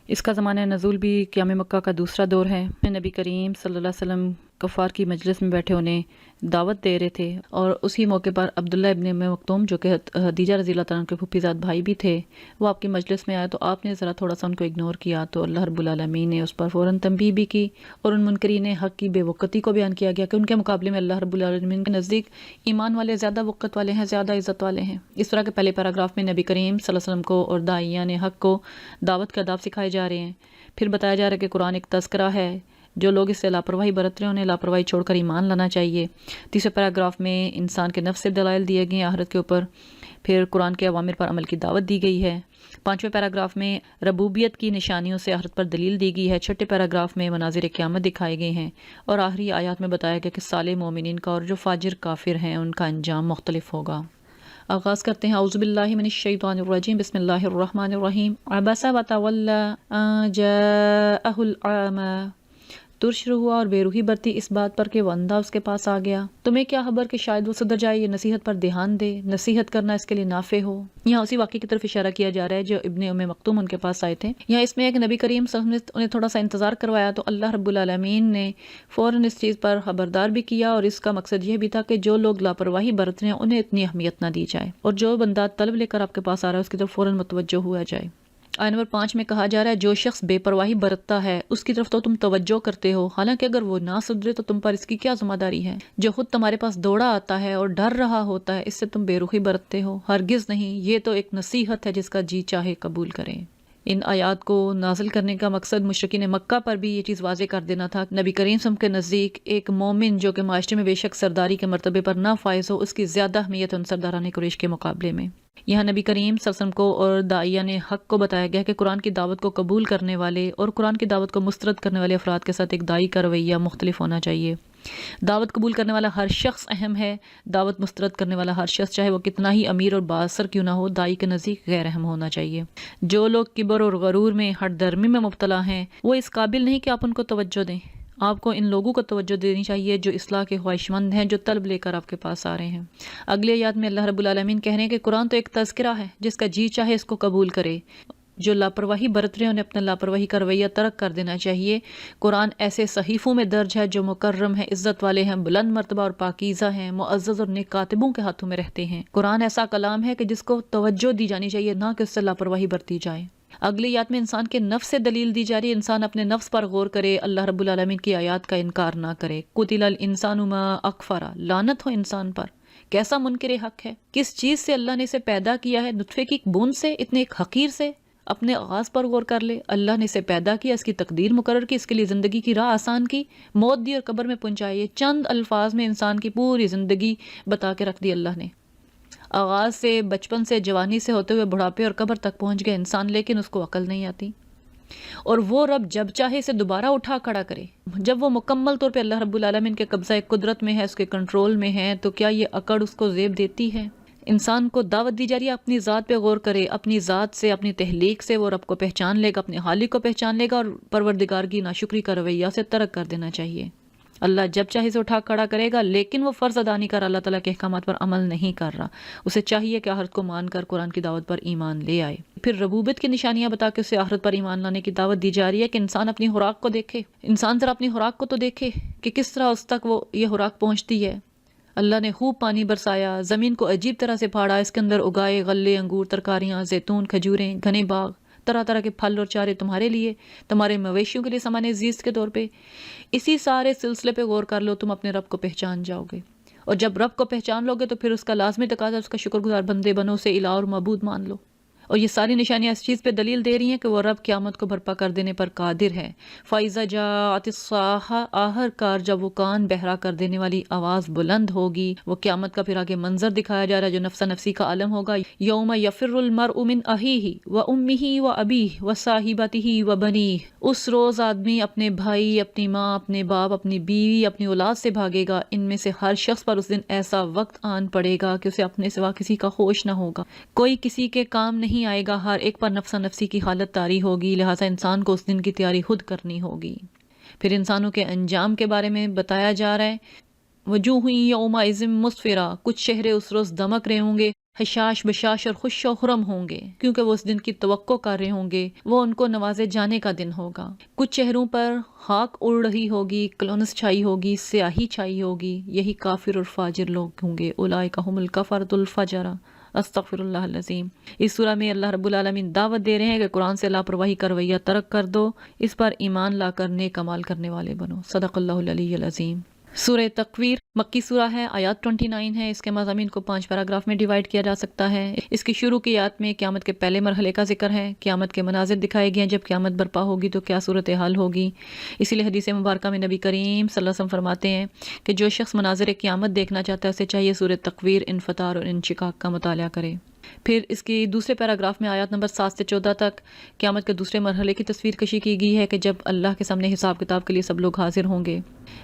اس کا زمانہ نزول بھی قیام مکہ کا دوسرا دور ہے۔ نبی کریم صلی اللہ علیہ وسلم کفار کی مجلس میں بیٹھے انہیں دعوت دے رہے تھے اور اسی موقع پر عبداللہ ابن مکتوم جو کہ خدیجہ رضی اللہ تعالیٰ عنہ کے پھوپھی زاد بھائی بھی تھے، وہ آپ کی مجلس میں آئے تو آپ نے ذرا تھوڑا سا ان کو اگنور کیا تو اللہ رب العالمین نے اس پر فوراً تنبیہ بھی کی اور ان منکرین حق کی بے وقتی کو بیان کیا گیا کہ ان کے مقابلے میں اللہ رب العالمین کے نزدیک ایمان والے زیادہ وقت والے ہیں، زیادہ عزت والے ہیں۔ اس طرح کے پہلے پیراگراف میں نبی کریم صلی اللہ علیہ وسلم کو اور داعیان حق کو دعوت کے آداب سکھائے جا رہے ہیں۔ پھر بتایا جا رہا ہے کہ قرآن ایک تذکرہ ہے، جو لوگ اس سے لاپرواہی برت رہے ہیں انہیں لاپرواہی چھوڑ کر ایمان لانا چاہیے۔ تیسرے پیراگراف میں انسان کے نفس سے دلائل دیے گئے ہیں آخرت کے اوپر، پھر قرآن کے اوامر پر عمل کی دعوت دی گئی ہے۔ 5ویں پیراگراف میں ربوبیت کی نشانیوں سے آخرت پر دلیل دی گئی ہے۔ 6 پیراگراف میں مناظر قیامت دکھائے گئے ہیں اور آخری آیات میں بتایا گیا کہ صالح مومنین کا اور جو فاجر کافر ہیں ان کا انجام مختلف ہوگا۔ آغاز کرتے ہیں اعوذ باللہ من الشیطان الرجیم، بسم اللہ الرحمن الرحیم۔ عبس وتولی ان جاءہ الاعمی، ترش ہوا اور بے روحی برتی اس بات پر کہ وہ اندھا اس کے پاس آ گیا۔ تمہیں کیا خبر کہ شاید وہ سدھر جائے، یہ نصیحت پر دھیان دے، نصیحت کرنا اس کے لیے نافع ہو۔ یہاں اسی واقعے کی طرف اشارہ کیا جا رہا ہے جو ابن ام مکتوم ان کے پاس آئے تھے۔ یہاں اس میں ایک نبی کریم صلی اللہ علیہ وسلم نے انہیں تھوڑا سا انتظار کروایا تو اللہ رب العالمین نے فوراً اس چیز پر خبردار بھی کیا، اور اس کا مقصد یہ بھی تھا کہ جو لوگ لاپرواہی برت رہے ہیں انہیں اتنی اہمیت نہ دی جائے، اور جو بندہ طلب لے کر آپ کے پاس آ رہا ہے اس کی طرف فوراً متوجہ ہوا جائے۔ آیت نمبر 5 میں کہا جا رہا ہے جو شخص بے پرواہی برتتا ہے اس کی طرف تو تم توجہ کرتے ہو، حالانکہ اگر وہ نہ سدھرے تو تم پر اس کی کیا ذمہ داری ہے؟ جو خود تمہارے پاس دوڑا آتا ہے اور ڈر رہا ہوتا ہے، اس سے تم بے رخی برتتے ہو؟ ہرگز نہیں، یہ تو ایک نصیحت ہے جس کا جی چاہے قبول کریں۔ ان آیات کو نازل کرنے کا مقصد مشرکین مکہ پر بھی یہ چیز واضح کر دینا تھا۔ نبی کریم صلی اللہ علیہ وسلم کے نزدیک ایک مومن جو کہ معاشرے میں بے شک سرداری کے مرتبے پر نہ فائز ہو، اس کی زیادہ اہمیت ان سرداران قریش کے مقابلے میں۔ یہاں نبی کریم صلی اللہ علیہ وسلم کو اور داعیہ نے حق کو بتایا گیا کہ قرآن کی دعوت کو قبول کرنے والے اور قرآن کی دعوت کو مسترد کرنے والے افراد کے ساتھ ایک داعی کا رویہ مختلف ہونا چاہیے۔ دعوت قبول کرنے والا ہر شخص اہم ہے، دعوت مسترد کرنے والا ہر شخص چاہے وہ کتنا ہی امیر اور بااثر کیوں نہ ہو، داعی کے نزدیک غیر اہم ہونا چاہیے۔ جو لوگ کبر اور غرور میں، ہٹ درمی میں مبتلا ہیں، وہ اس قابل نہیں کہ آپ ان کو توجہ دیں۔ آپ کو ان لوگوں کو توجہ دینی چاہیے جو اصلاح کے خواہش مند ہیں، جو طلب لے کر آپ کے پاس آ رہے ہیں۔ اگلی آیات میں اللہ رب العالمین کہہ رہے ہیں کہ قرآن تو ایک تذکرہ ہے، جس کا جی چاہے اس کو قبول کرے۔ جو لاپرواہی برت رہے ہیں انہیں اپنا لاپرواہی کا رویہ ترک کر دینا چاہیے۔ قرآن ایسے صحیفوں میں درج ہے جو مکرم ہیں، عزت والے ہیں، بلند مرتبہ اور پاکیزہ ہیں، معزز اور نیک کاتبوں کے ہاتھوں میں رہتے ہیں۔ قرآن ایسا کلام ہے کہ جس کو توجہ دی جانی چاہیے، نہ کہ اس سے لاپرواہی برتی جائے۔ اگلی آیات میں انسان کے نفس سے دلیل دی جا رہی ہے، انسان اپنے نفس پر غور کرے، اللہ رب العالمین کی آیات کا انکار نہ کرے۔ قتل الانسان ما اکفر، لعنت ہو انسان پر، کیسا منکر حق ہے، کس چیز سے اللہ نے اسے پیدا کیا ہے؟ نطفے کی بوند سے، اتنے ایک حقیر سے۔ اپنے آغاز پر غور کر لے، اللہ نے اسے پیدا کیا، اس کی تقدیر مقرر کی، اس کے لیے زندگی کی راہ آسان کی، موت دی اور قبر میں پہنچائی۔ چند الفاظ میں انسان کی پوری زندگی بتا کے رکھ دی اللہ نے۔ آغاز سے، بچپن سے، جوانی سے ہوتے ہوئے بڑھاپے اور قبر تک پہنچ گئے انسان، لیکن اس کو عقل نہیں آتی۔ اور وہ رب جب چاہے اسے دوبارہ اٹھا کھڑا کرے، جب وہ مکمل طور پہ اللہ رب العالمین کے قبضہ قدرت میں ہے، اس کے کنٹرول میں ہے، تو کیا یہ اکڑ اس کو زیب دیتی ہے؟ انسان کو دعوت دی جا رہی ہے اپنی ذات پہ غور کرے، اپنی ذات سے، اپنی تخلیق سے وہ رب کو پہچان لے گا، اپنے خالق کو پہچان لے گا، اور پروردگار کی ناشکری کا رویہ سے ترک کر دینا چاہیے۔ اللہ جب چاہے اسے اٹھا کھڑا کرے گا، لیکن وہ فرض ادا نہیں کر رہا، اللہ تعالیٰ کے احکامات پر عمل نہیں کر رہا۔ اسے چاہیے کہ آخرت کو مان کر قرآن کی دعوت پر ایمان لے آئے۔ پھر ربوبیت کی نشانیاں بتا کے اسے آخرت پر ایمان لانے کی دعوت دی جا رہی ہے کہ انسان اپنی خوراک کو دیکھے، انسان ذرا اپنی خوراک کو تو دیکھے کہ کس طرح اس تک وہ یہ خوراک پہنچتی ہے۔ اللہ نے خوب پانی برسایا، زمین کو عجیب طرح سے پھاڑا، اس کے اندر اگائے غلے، انگور، ترکاریاں، زیتون، کھجوریں، گھنے باغ، طرح طرح کے پھل اور چارے تمہارے لیے، تمہارے مویشیوں کے لیے سامان زیست کے طور پہ۔ اسی سارے سلسلے پہ غور کر لو، تم اپنے رب کو پہچان جاؤ گے، اور جب رب کو پہچان لو گے تو پھر اس کا لازمی تقاضا اس کا شکر گزار بندے بنو، اسے الہ اور معبود مان لو۔ اور یہ ساری نشانیاں اس چیز پہ دلیل دے رہی ہیں کہ وہ رب قیامت کو برپا کر دینے پر قادر ہے۔ فَإِذَا جَاءَتِ الصَّاخَّةُ، آخر کار جب وہ کان بہرا کر دینے والی آواز بلند ہوگی۔ وہ قیامت کا پھر آگے منظر دکھایا جا رہا ہے جو نفسا نفسی کا عالم ہوگا۔ یوم یفر المرء من اخیہ وامہ وابیہ وصاحبتہ وبنیہ، اس روز آدمی اپنے بھائی، اپنی ماں، اپنے باپ، اپنی بیوی، اپنی اولاد سے بھاگے گا۔ ان میں سے ہر شخص پر اس دن ایسا وقت آن پڑے گا کہ اسے اپنے سوا کسی کا ہوش نہ ہوگا، کوئی کسی کے کام نہیں آئے گا، ہر ایک پر نفسا نفسی کی حالت طاری ہوگی، لہٰذا انسان کو اس دن کی تیاری خود کرنی ہوگی۔ پھر انسانوں کے انجام کے بارے میں بتایا جا رہا ہے، وجوہ یومئذ مسفرہ، کچھ چہرے اس روز دمک رہے ہوں گے، حشاش بشاش اور خوش و خرم ہوں گے، کیونکہ وہ اس دن کی توقع کر رہے ہوں گے، وہ ان کو نوازے جانے کا دن ہوگا۔ کچھ چہروں پر خاک اڑ رہی ہوگی، کلونس چھائی ہوگی، سیاہی چھائی ہوگی، یہی کافر اور فاجر لوگ ہوں گے۔ اولئک هم الکفرۃ الفجرہ، استغفر اللہ العظیم۔ اس سورہ میں اللہ رب العالمین دعوت دے رہے ہیں کہ قرآن سے لاپرواہی کا رویہ ترک کر دو، اس پر ایمان لا کر نیک اعمال کرنے والے بنو۔ صدق اللہ العلی العظیم۔ سورہ تکویر مکی سورہ ہے، آیات 29 ہے۔ اس کے مضامین کو 5 پیراگراف میں ڈیوائیڈ کیا جا سکتا ہے۔ اس کی شروع کی آیات میں قیامت کے پہلے مرحلے کا ذکر ہے، قیامت کے مناظر دکھائے گئے ہیں، جب قیامت برپا ہوگی تو کیا صورتحال ہوگی۔ اسی لیے حدیث مبارکہ میں نبی کریم صلی اللہ علیہ وسلم فرماتے ہیں کہ جو شخص مناظر قیامت دیکھنا چاہتا ہے اسے چاہیے سورہ تکویر، انفطار اور انشقاق کا مطالعہ کرے۔ پھر اس کی دوسرے پیراگراف میں آیات نمبر 7 سے 14 تک قیامت کے دوسرے مرحلے کی تصویر کشی کی گئی ہے کہ جب اللہ کے سامنے حساب کتاب کے لیے سب لوگ حاضر ہوں گے۔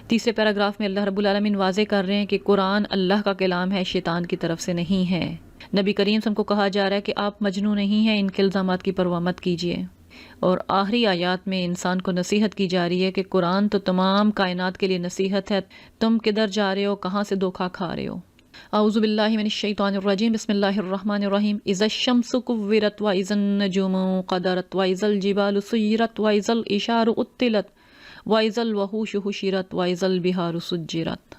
تیسرے پیراگراف میں اللہ رب العالمین واضح کر رہے ہیں کہ قرآن اللہ کا کلام ہے، شیطان کی طرف سے نہیں ہے۔ نبی کریم صلی اللہ علیہ وسلم کو کہا جا رہا ہے کہ آپ مجنون نہیں ہیں، ان کے الزامات کی پرواہ مت کیجیے۔ اور آخری آیات میں انسان کو نصیحت کی جا رہی ہے کہ قرآن تو تمام کائنات کے لیے نصیحت ہے، تم کدھر جا رہے ہو، کہاں سے دھوکہ کھا رہے ہو۔ اعوذ باللہ من الشیطان الرجیم، بسم اللہ الرحمن الرحیم۔ اذا الشمس کورت واذا النجوم قدرت واذا الجبال سیرت واذا العشار عطلت واذا الوحوش حشرت واذا البحار سجرت۔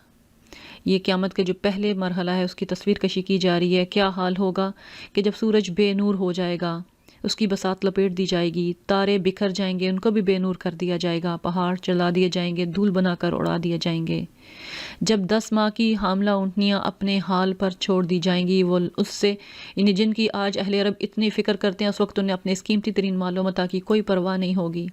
یہ قیامت کے جو پہلے مرحلہ ہے اس کی تصویر کشی کی جا رہی ہے۔ کیا حال ہوگا کہ جب سورج بے نور ہو جائے گا، اس کی بساط لپیٹ دی جائے گی، تارے بکھر جائیں گے، ان کو بھی بے نور کر دیا جائے گا، پہاڑ چلا دیے جائیں گے، دھول بنا کر اڑا دیے جائیں گے۔ جب 10 ماہ کی حاملہ اونٹنیاں اپنے حال پر چھوڑ دی جائیں گی، وہ اس سے یعنی جن کی آج اہل عرب اتنی فکر کرتے ہیں، اس وقت انہیں اپنے اس قیمتی ترین مال و متاع کی کوئی پرواہ نہیں ہوگی۔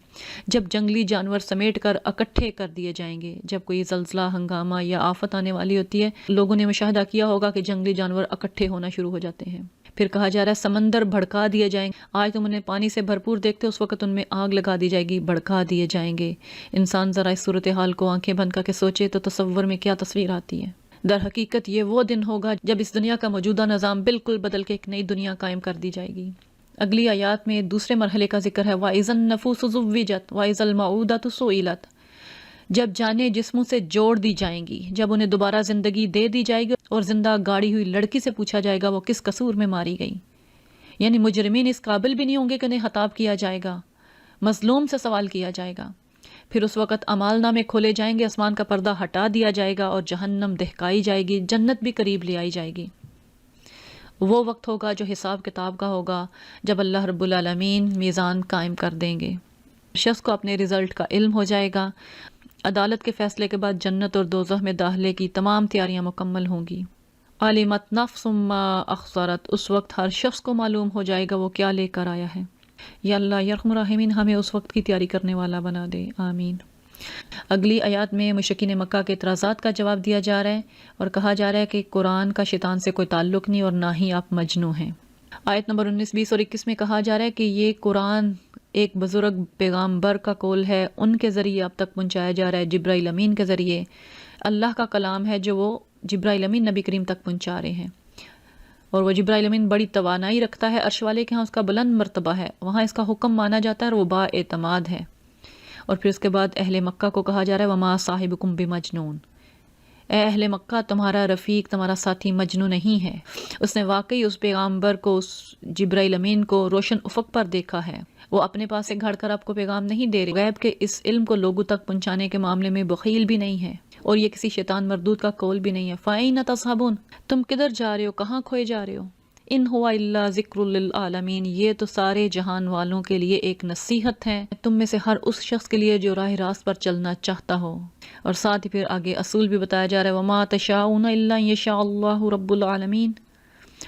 جب جنگلی جانور سمیٹ کر اکٹھے کر دیے جائیں گے، جب کوئی زلزلہ، ہنگامہ یا آفت آنے والی ہوتی ہے، لوگوں نے مشاہدہ کیا ہوگا کہ جنگلی جانور اکٹھے ہونا شروع ہو جاتے ہیں۔ پھر کہا جا رہا ہے سمندر بھڑکا دیے جائیں گے۔ آج تم انہیں پانی سے بھرپور دیکھتے، اس وقت ان میں آگ لگا دی جائے گی، بھڑکا دیے جائیں گے۔ انسان ذرا اس صورتحال کو آنکھیں بند کر کے سوچے تو تصور میں کیا تصویر آتی ہے۔ در حقیقت یہ وہ دن ہوگا جب اس دنیا کا موجودہ نظام بالکل بدل کے ایک نئی دنیا قائم کر دی جائے گی۔ اگلی آیات میں دوسرے مرحلے کا ذکر ہے، وَإِذَا النُّفُوسُ زُوِّجَتْ وَإِذَا الْمَوْءُودَةُ سُئِلَتْ۔ جب جانیں جسموں سے جوڑ دی جائیں گی، جب انہیں دوبارہ زندگی دے دی جائے گی اور زندہ گاڑی ہوئی لڑکی سے پوچھا جائے گا وہ کس قصور میں ماری گئی۔ یعنی مجرمین اس قابل بھی نہیں ہوں گے کہ انہیں خطاب کیا جائے گا، مظلوم سے سوال کیا جائے گا۔ پھر اس وقت اعمال نامے کھولے جائیں گے، آسمان کا پردہ ہٹا دیا جائے گا اور جہنم دہکائی جائے گی، جنت بھی قریب لے آئی جائے گی۔ وہ وقت ہوگا جو حساب کتاب کا ہوگا، جب اللہ رب العالمین میزان قائم کر دیں گے۔ شخص کو اپنے رزلٹ کا علم ہو جائے گا۔ عدالت کے فیصلے کے بعد جنت اور دوزخ میں داخلے کی تمام تیاریاں مکمل ہوں گی۔ عالمت نفس ما اخسرت، اس وقت ہر شخص کو معلوم ہو جائے گا وہ کیا لے کر آیا ہے۔ یا اللہ یا ارحم الراحمین ہمیں اس وقت کی تیاری کرنے والا بنا دے، آمین۔ اگلی آیات میں مشرکین مکہ کے اعتراضات کا جواب دیا جا رہا ہے اور کہا جا رہا ہے کہ قرآن کا شیطان سے کوئی تعلق نہیں اور نہ ہی آپ مجنوں ہیں۔ آیت نمبر 19، 20 اور 21 میں کہا جا رہا ہے کہ یہ قرآن ایک بزرگ پیغامبر کا قول ہے، ان کے ذریعے اب تک پہنچایا جا رہا ہے، جبرائیل امین کے ذریعے اللہ کا کلام ہے جو وہ جبرائیل امین نبی کریم تک پہنچا رہے ہیں۔ اور وہ جبرائیل امین بڑی توانائی رکھتا ہے، عرش والے کے ہاں اس کا بلند مرتبہ ہے، وہاں اس کا حکم مانا جاتا ہے اور وہ با اعتماد ہے۔ اور پھر اس کے بعد اہل مکہ کو کہا جا رہا ہے وما صاحبکم بمجنون، اے اہل مکہ تمہارا رفیق، تمہارا ساتھی مجنون نہیں ہے، اس نے واقعی اس پیغامبر کو، اس جبرائیل امین کو روشن افق پر دیکھا ہے، وہ اپنے پاس سے گھڑ کر آپ کو پیغام نہیں دے رہے، غیب کے اس علم کو لوگوں تک پہنچانے کے معاملے میں بخیل بھی نہیں ہے اور یہ کسی شیطان مردود کا قول بھی نہیں ہے۔ فَأَيْنَ تَذْهَبُونَ، تم کدھر جا رہے ہو، کہاں کھوئے جا رہے ہو؟ ان ہوا الا ذکر للعالمین، یہ تو سارے جہان والوں کے لیے ایک نصیحت ہے، تم میں سے ہر اس شخص کے لیے جو راہ راست پر چلنا چاہتا ہو۔ اور ساتھ ہی پھر آگے اصول بھی بتایا جا رہا ہے وما تشاؤون الا ان یشاء اللہ رب العالمین،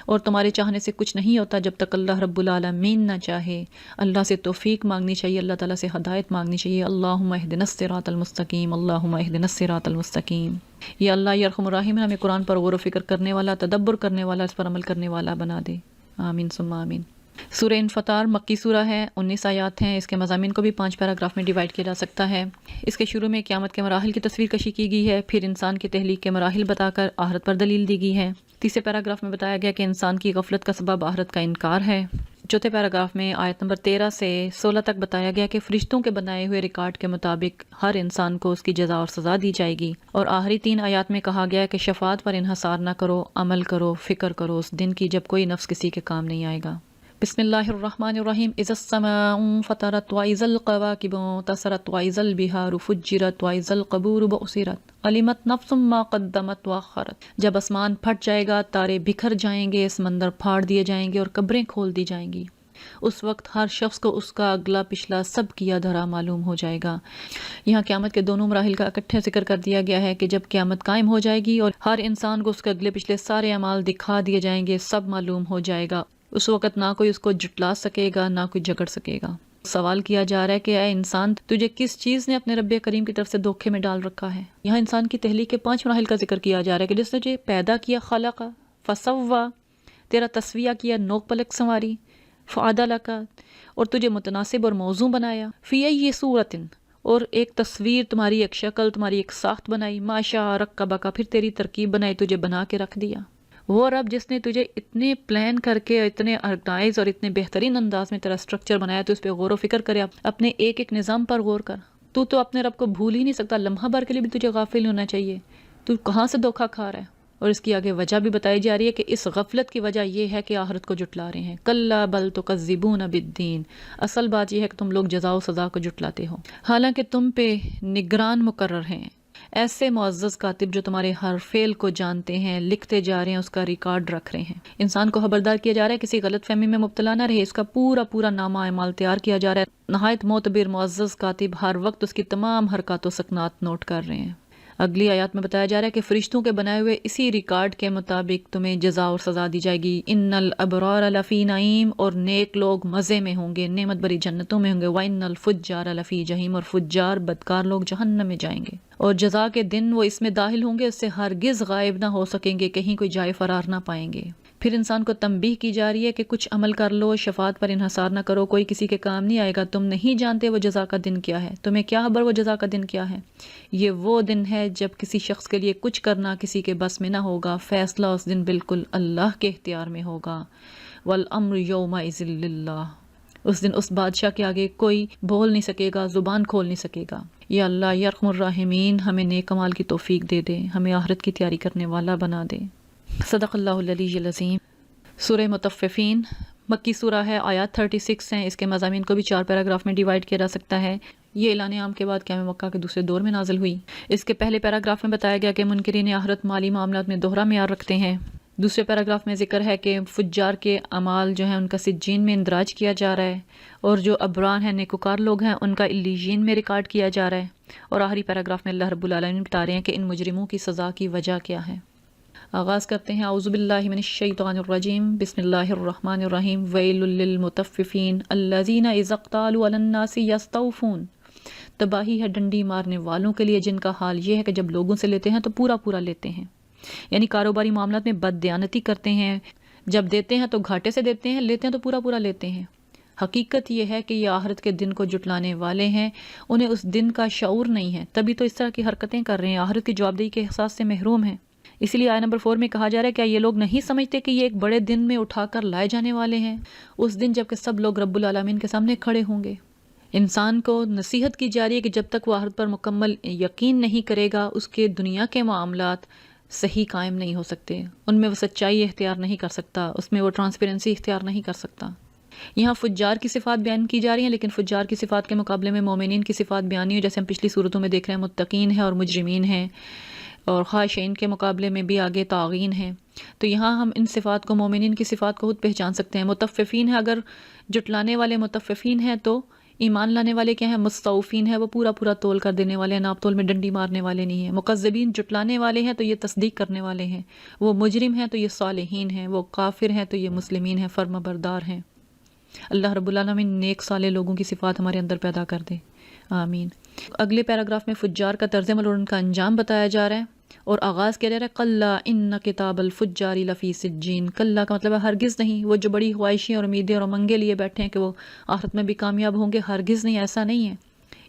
اور تمہارے چاہنے سے کچھ نہیں ہوتا جب تک اللہ رب العالمین نہ چاہے۔ اللہ سے توفیق مانگنی چاہیے، اللہ تعالیٰ سے ہدایت مانگنی چاہیے۔ اللہم اہدنا الصراط المستقیم، اللہم اہدنا الصراط المستقیم۔ یا اللہ یا ارحم الراحمین ہمیں قرآن پر غور و فکر کرنے والا، تدبر کرنے والا، اس پر عمل کرنے والا بنا دے، آمین ثم آمین۔ سورہ انفطار مکی سورہ ہے، 19 آیات ہیں، اس کے مضامین کو بھی 5 پیراگراف میں ڈیوائیڈ کیا جا سکتا ہے۔ اس کے شروع میں قیامت کے مراحل کی تصویر کشی کی گئی ہے، پھر انسان کی تخلیق کے مراحل بتا کر آخرت پر دلیل دی گئی ہے۔ تیسرے پیراگراف میں بتایا گیا کہ انسان کی غفلت کا سبب آخرت کا انکار ہے۔ چوتھے پیراگراف میں آیت نمبر 13 سے 16 تک بتایا گیا کہ فرشتوں کے بنائے ہوئے ریکارڈ کے مطابق ہر انسان کو اس کی جزا اور سزا دی جائے گی۔ اور آخری 3 آیات میں کہا گیا کہ شفاعت پر انحصار نہ کرو، عمل کرو، فکر کرو اس دن کی جب کوئی نفس کسی کے کام نہیں آئے گا۔ بسم اللہ الرحمن الرحیم۔ اذا السماء انفطرت واذا الكواكب انتثرت واذا البحار فجرت واذا القبور بعثرت علمت نفس ما قدمت واخرت، جب آسمان پھٹ جائے گا، تارے بکھر جائیں گے، سمندر پھاڑ دیے جائیں گے اور قبریں کھول دی جائیں گی، اس وقت ہر شخص کو اس کا اگلا پچھلا سب کیا دھرا معلوم ہو جائے گا۔ یہاں قیامت کے دونوں مراحل کا اکٹھے ذکر کر دیا گیا ہے کہ جب قیامت قائم ہو جائے گی اور ہر انسان کو اس کے اگلے پچھلے سارے اعمال دکھا دیے جائیں گے، سب معلوم ہو جائے گا، اس وقت نہ کوئی اس کو جھٹلا سکے گا، نہ کوئی جھگڑ سکے گا۔ سوال کیا جا رہا ہے کہ اے انسان، تجھے کس چیز نے اپنے رب کریم کی طرف سے دھوکے میں ڈال رکھا ہے؟ یہاں انسان کی تخلیق کے 5 مراحل کا ذکر کیا جا رہا ہے کہ جس نے تجھے پیدا کیا، خلق فسوا، تیرا تسویہ کیا، نوک پلک سنواری، فعدلک، اور تجھے متناسب اور موزوں بنایا، فی ای صورت، اور ایک تصویر تمہاری، ایک شکل تمہاری، ایک ساخت بنائی، ما شاء رکبک، پھر تیری ترکیب بنائی، تجھے بنا کے رکھ دیا، وہ رب جس نے تجھے اتنے پلان کر کے، اتنے آرگنائز اور اتنے بہترین انداز میں تیرا اسٹرکچر بنایا، تو اس پہ غور و فکر کرے، اپنے ایک ایک نظام پر غور کر۔ تو اپنے رب کو بھول ہی نہیں سکتا، لمحہ بھر کے لیے بھی تجھے غافل ہونا چاہیے۔ تو کہاں سے دھوکہ کھا رہا ہے؟ اور اس کی آگے وجہ بھی بتائی جا رہی ہے کہ اس غفلت کی وجہ یہ ہے کہ آخرت کو جٹلا رہے ہیں۔ کلا بل تکذبون بالدین، اصل بات یہ ہے کہ تم لوگ جزا و سزا کو جٹلاتے ہو، حالانکہ تم پہ نگران مقرر ہیں، ایسے معزز کاتب جو تمہارے ہر فعل کو جانتے ہیں، لکھتے جا رہے ہیں، اس کا ریکارڈ رکھ رہے ہیں۔ انسان کو خبردار کیا جا رہا ہے کسی غلط فہمی میں مبتلا نہ رہے، اس کا پورا نامہ اعمال تیار کیا جا رہا ہے۔ نہایت معتبر معزز کاتب ہر وقت اس کی تمام حرکات و سکنات نوٹ کر رہے ہیں۔ اگلی آیات میں بتایا جا رہا ہے کہ فرشتوں کے بنائے ہوئے اسی ریکارڈ کے مطابق تمہیں جزا اور سزا دی جائے گی۔ ان الابرار لفی نعیم، اور نیک لوگ مزے میں ہوں گے، نعمت بری جنتوں میں ہوں گے۔ وان الفجار لفی جہیم، اور فجار بدکار لوگ جہنم میں جائیں گے، اور جزا کے دن وہ اس میں داخل ہوں گے، اس سے ہرگز غائب نہ ہو سکیں گے، کہیں کوئی جائے فرار نہ پائیں گے۔ پھر انسان کو تنبیہ کی جا رہی ہے کہ کچھ عمل کر لو، شفاعت پر انحصار نہ کرو، کوئی کسی کے کام نہیں آئے گا، تم نہیں جانتے وہ جزا کا دن کیا ہے، تمہیں کیا خبر وہ جزا کا دن کیا ہے۔ یہ وہ دن ہے جب کسی شخص کے لیے کچھ کرنا کسی کے بس میں نہ ہوگا، فیصلہ اس دن بالکل اللہ کے اختیار میں ہوگا۔ والامر یومئذ للہ، اس دن اس بادشاہ کے آگے کوئی بول نہیں سکے گا، زبان کھول نہیں سکے گا۔ یا اللہ یا ارحم الراحمین، ہمیں نیک اعمال کی توفیق دے دے، ہمیں آخرت کی تیاری کرنے والا بنا دے۔ صدق اللہ العلی العظیم۔ سورہ مطففین مکی سورہ ہے، آیات 36 ہیں۔ اس کے مضامین کو بھی 4 پیراگراف میں ڈیوائیڈ کیا جا سکتا ہے۔ یہ اعلان عام کے بعد قیام مکہ کے دوسرے دور میں نازل ہوئی۔ اس کے پہلے پیراگراف میں بتایا گیا کہ منکرین آخرت مالی معاملات میں دوہرا معیار رکھتے ہیں۔ دوسرے پیراگراف میں ذکر ہے کہ فجار کے اعمال جو ہیں ان کا سجین میں اندراج کیا جا رہا ہے، اور جو ابرار ہیں، نیکوکار لوگ ہیں، ان کا علیین میں ریکارڈ کیا جا رہا ہے۔ اور آخری پیراگراف میں اللہ رب العالمین بتا رہے ہیں کہ ان مجرموں کی سزا کی وجہ کیا ہے۔ آغاز کرتے ہیں، اعوذ باللہ من الشیطان الرجیم، بسم اللہ الرحمن الرحیم۔ ویل للمطففین الذین اذا اکتالوا علی الناس یستوفون، تباہی ہے ڈنڈی مارنے والوں کے لیے جن کا حال یہ ہے کہ جب لوگوں سے لیتے ہیں تو پورا لیتے ہیں، یعنی کاروباری معاملات میں بد دیانتی کرتے ہیں، جب دیتے ہیں تو گھاٹے سے دیتے ہیں، لیتے ہیں تو پورا لیتے ہیں۔ حقیقت یہ ہے کہ یہ آخرت کے دن کو جٹلانے والے ہیں، انہیں اس دن کا شعور نہیں ہے، تبھی تو اس طرح کی حرکتیں کر رہے ہیں، آخرت کی جوابدہی کے احساس سے محروم ہیں۔ اسی لیے آیت نمبر 4 میں کہا جا رہا ہے کہ یہ لوگ نہیں سمجھتے کہ یہ ایک بڑے دن میں اٹھا کر لائے جانے والے ہیں، اس دن جب کہ سب لوگ رب العالمین کے سامنے کھڑے ہوں گے۔ انسان کو نصیحت کی جا رہی ہے کہ جب تک وہ آخرت پر مکمل یقین نہیں کرے گا، اس کے دنیا کے معاملات صحیح قائم نہیں ہو سکتے، ان میں وہ سچائی اختیار نہیں کر سکتا، اس میں وہ ٹرانسپیرنسی اختیار نہیں کر سکتا۔ یہاں فجار کی صفات بیان کی جا رہی ہیں، لیکن فجار کی صفات کے مقابلے میں مومنین کی صفات بیان نہیں ہو، جیسے ہم پچھلی صورتوں میں دیکھ رہے ہیں، متقین ہیں اور مجرمین ہیں، اور خاشعین کے مقابلے میں بھی آگے طاغین ہیں۔ تو یہاں ہم ان صفات کو، مومنین کی صفات کو خود پہچان سکتے ہیں۔ مطففین ہیں، اگر جٹلانے والے مطففین ہیں تو ایمان لانے والے کیا ہیں؟ مستوفین ہیں، وہ پورا تول کر دینے والے ہیں، ناپ تول میں ڈنڈی مارنے والے نہیں ہیں۔ مکذبین جٹلانے والے ہیں تو یہ تصدیق کرنے والے ہیں، وہ مجرم ہیں تو یہ صالحین ہیں، وہ کافر ہیں تو یہ مسلمین ہیں، فرما بردار ہیں۔ اللہ رب العالمین نیک صالح لوگوں کی صفات ہمارے اندر پیدا کر دے، آمین۔ اگلے پیراگراف میں فجار کا طرز عمل اور ان کا انجام بتایا جا رہا ہے، اور آغاز کیا جا رہا ہے، کلا ان کتاب الفجار لفی سجین۔ کلا کا مطلب ہے ہرگز نہیں، وہ جو بڑی خواہشیں اور امیدیں اور امنگیں لیے بیٹھے ہیں کہ وہ آخرت میں بھی کامیاب ہوں گے، ہرگز نہیں، ایسا نہیں ہے۔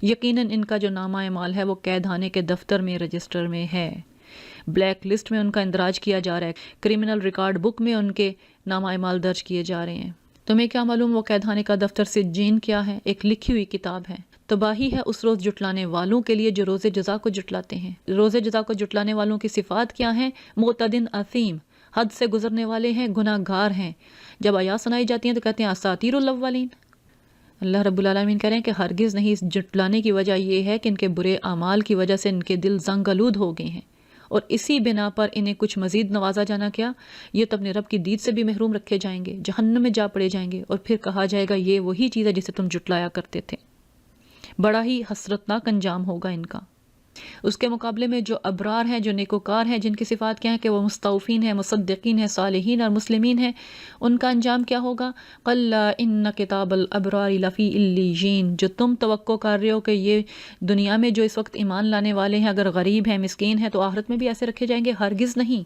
یقیناً ان کا جو نامہ اعمال ہے وہ قید خانے کے دفتر میں، رجسٹر میں ہے، بلیک لسٹ میں ان کا اندراج کیا جا رہا ہے، کرمنل ریکارڈ بک میں ان کے نامہ اعمال درج کیے جا رہے ہیں۔ تمہیں کیا معلوم وہ قید خانے کا دفتر سجین کیا ہے؟ ایک لکھی ہوئی کتاب ہے۔ تباہی ہے اس روز جٹلانے والوں کے لیے جو روز جزا کو جٹلاتے ہیں۔ روز جزا کو جٹلانے والوں کی صفات کیا ہیں؟ معتدن اثیم، حد سے گزرنے والے ہیں، گناہ گار ہیں۔ جب آیات سنائی جاتی ہیں تو کہتے ہیں اساطیر الاولین۔ اللہ رب العالمین کہہ رہے ہیں کہ ہرگز نہیں، اس جٹلانے کی وجہ یہ ہے کہ ان کے برے اعمال کی وجہ سے ان کے دل زنگ آلود ہو گئے ہیں، اور اسی بنا پر انہیں کچھ مزید نوازا جانا کیا، یہ تو اپنے رب کی دید سے بھی محروم رکھے جائیں گے، جہنم میں جا پڑے جائیں گے، اور پھر کہا جائے گا یہ وہی چیز ہے جسے تم جٹلایا کرتے تھے۔ بڑا ہی حسرتناک انجام ہوگا ان کا۔ اس کے مقابلے میں جو ابرار ہیں، جو نیکوکار ہیں، جن کی صفات کیا ہیں کہ وہ مستوفین ہیں، مصدقین ہیں، صالحین اور مسلمین ہیں، ان کا انجام کیا ہوگا؟ قَلَّا إِنَّ كِتَابَ الْأَبْرَارِ لَفِي إِلِّيِّينَ۔ جو تم توقع کر رہے ہو کہ یہ دنیا میں جو اس وقت ایمان لانے والے ہیں اگر غریب ہیں، مسکین ہیں، تو آخرت میں بھی ایسے رکھے جائیں گے، ہرگز نہیں۔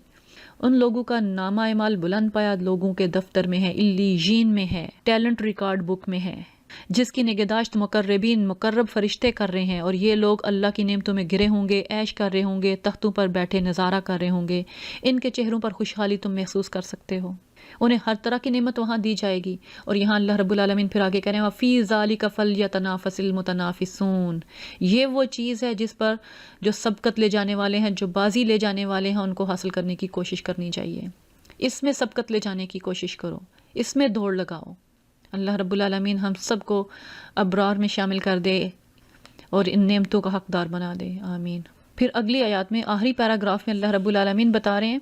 ان لوگوں کا نامہ اعمال بلند پایہ لوگوں کے دفتر میں ہے، إِلِّيِّينَ میں ہے، ٹیلنٹ ریکارڈ بک میں ہے۔ جس کی نگہداشت مقربین مقرب فرشتے کر رہے ہیں، اور یہ لوگ اللہ کی نعمتوں میں گرے ہوں گے، عیش کر رہے ہوں گے، تختوں پر بیٹھے نظارہ کر رہے ہوں گے، ان کے چہروں پر خوشحالی تم محسوس کر سکتے ہو، انہیں ہر طرح کی نعمت وہاں دی جائے گی۔ اور یہاں اللہ رب العالمین پھر آگے کہہ رہے ہیں وَفِي ذَلِكَ فَلْيَتَنَافَسِ الْمُتَنَافِسُونَ، یہ وہ چیز ہے جس پر جو سبقت لے جانے والے ہیں، جو بازی لے جانے والے ہیں، ان کو حاصل کرنے کی کوشش کرنی چاہیے۔ اس میں سبقت لے جانے کی کوشش کرو، اس میں دوڑ لگاؤ۔ اللہ رب العالمین ہم سب کو ابرار میں شامل کر دے اور ان نعمتوں کا حقدار بنا دے، آمین۔ پھر اگلی آیات میں آخری پیراگراف میں اللہ رب العالمین بتا رہے ہیں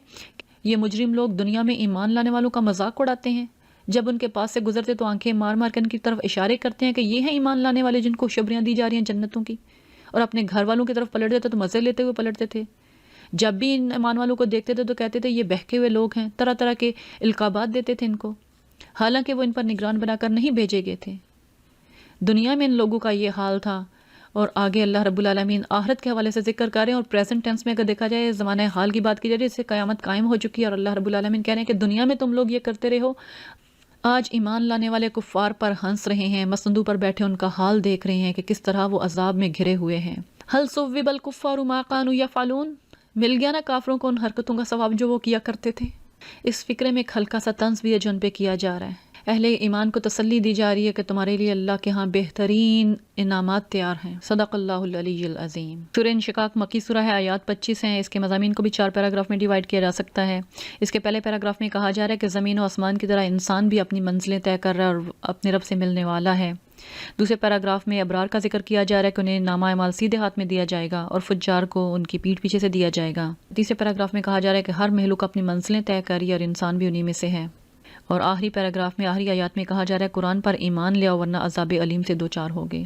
یہ مجرم لوگ دنیا میں ایمان لانے والوں کا مذاق اڑاتے ہیں، جب ان کے پاس سے گزرتے تو آنکھیں مار مار کر ان کی طرف اشارے کرتے ہیں کہ یہ ہیں ایمان لانے والے جن کو خوشخبریاں دی جا رہی ہیں جنتوں کی، اور اپنے گھر والوں کی طرف پلٹ دیتے تو مزے لیتے ہوئے پلٹتے تھے۔ جب بھی ان ایمان والوں کو دیکھتے تھے تو کہتے تھے یہ بہکے ہوئے لوگ ہیں، طرح طرح کے القابات دیتے تھے ان کو، حالانکہ وہ ان پر نگران بنا کر نہیں بھیجے گئے تھے۔ دنیا میں ان لوگوں کا یہ حال تھا، اور آگے اللہ رب العالمین آخرت کے حوالے سے ذکر کر رہے ہیں، اور پریزنٹ ٹینس میں اگر دیکھا جائے زمانہ حال کی بات کی جائے اس سے قیامت قائم ہو چکی ہے، اور اللہ رب العالمین کہہ رہے ہیں کہ دنیا میں تم لوگ یہ کرتے رہے ہو، آج ایمان لانے والے کفار پر ہنس رہے ہیں، مسندوں پر بیٹھے ان کا حال دیکھ رہے ہیں کہ کس طرح وہ عذاب میں گھرے ہوئے ہیں۔ هل ثوب الكفار ما كانوا يفعلون، مل گیا نا کافروں کو ان حرکتوں کا ثواب جو وہ کیا کرتے تھے۔ اس فکرے میں ایک ہلکا سا طنز بھی ہے جو ان پہ کیا جا رہا ہے۔ اہل ایمان کو تسلی دی جا رہی ہے کہ تمہارے لیے اللہ کے ہاں بہترین انعامات تیار ہیں۔ صدق اللہ العلی العظیم۔ سورہ انشقاق مکی سورہ ہے، آیات 25 ہیں۔ اس کے مضامین کو بھی 4 پیراگراف میں ڈیوائیڈ کیا جا سکتا ہے۔ اس کے پہلے پیراگراف میں کہا جا رہا ہے کہ زمین و آسمان کی طرح انسان بھی اپنی منزلیں طے کر رہا ہے اور اپنے رب سے ملنے والا ہے۔ دوسرے پیراگراف میں ابرار کا ذکر کیا جا رہا ہے کہ انہیں نامہ اعمال سیدھے ہاتھ میں دیا جائے گا اور فجار کو ان کی پیٹھ پیچھے سے دیا جائے گا۔ تیسرے پیراگراف میں کہا جا رہا ہے کہ ہر مخلوق اپنی منزلیں طے کری اور انسان بھی انہی میں سے ہے۔ اور آخری پیراگراف میں آخری آیات میں کہا جا رہا ہے قرآن پر ایمان لے آؤ ورنہ عذاب علیم سے دوچار ہوگے۔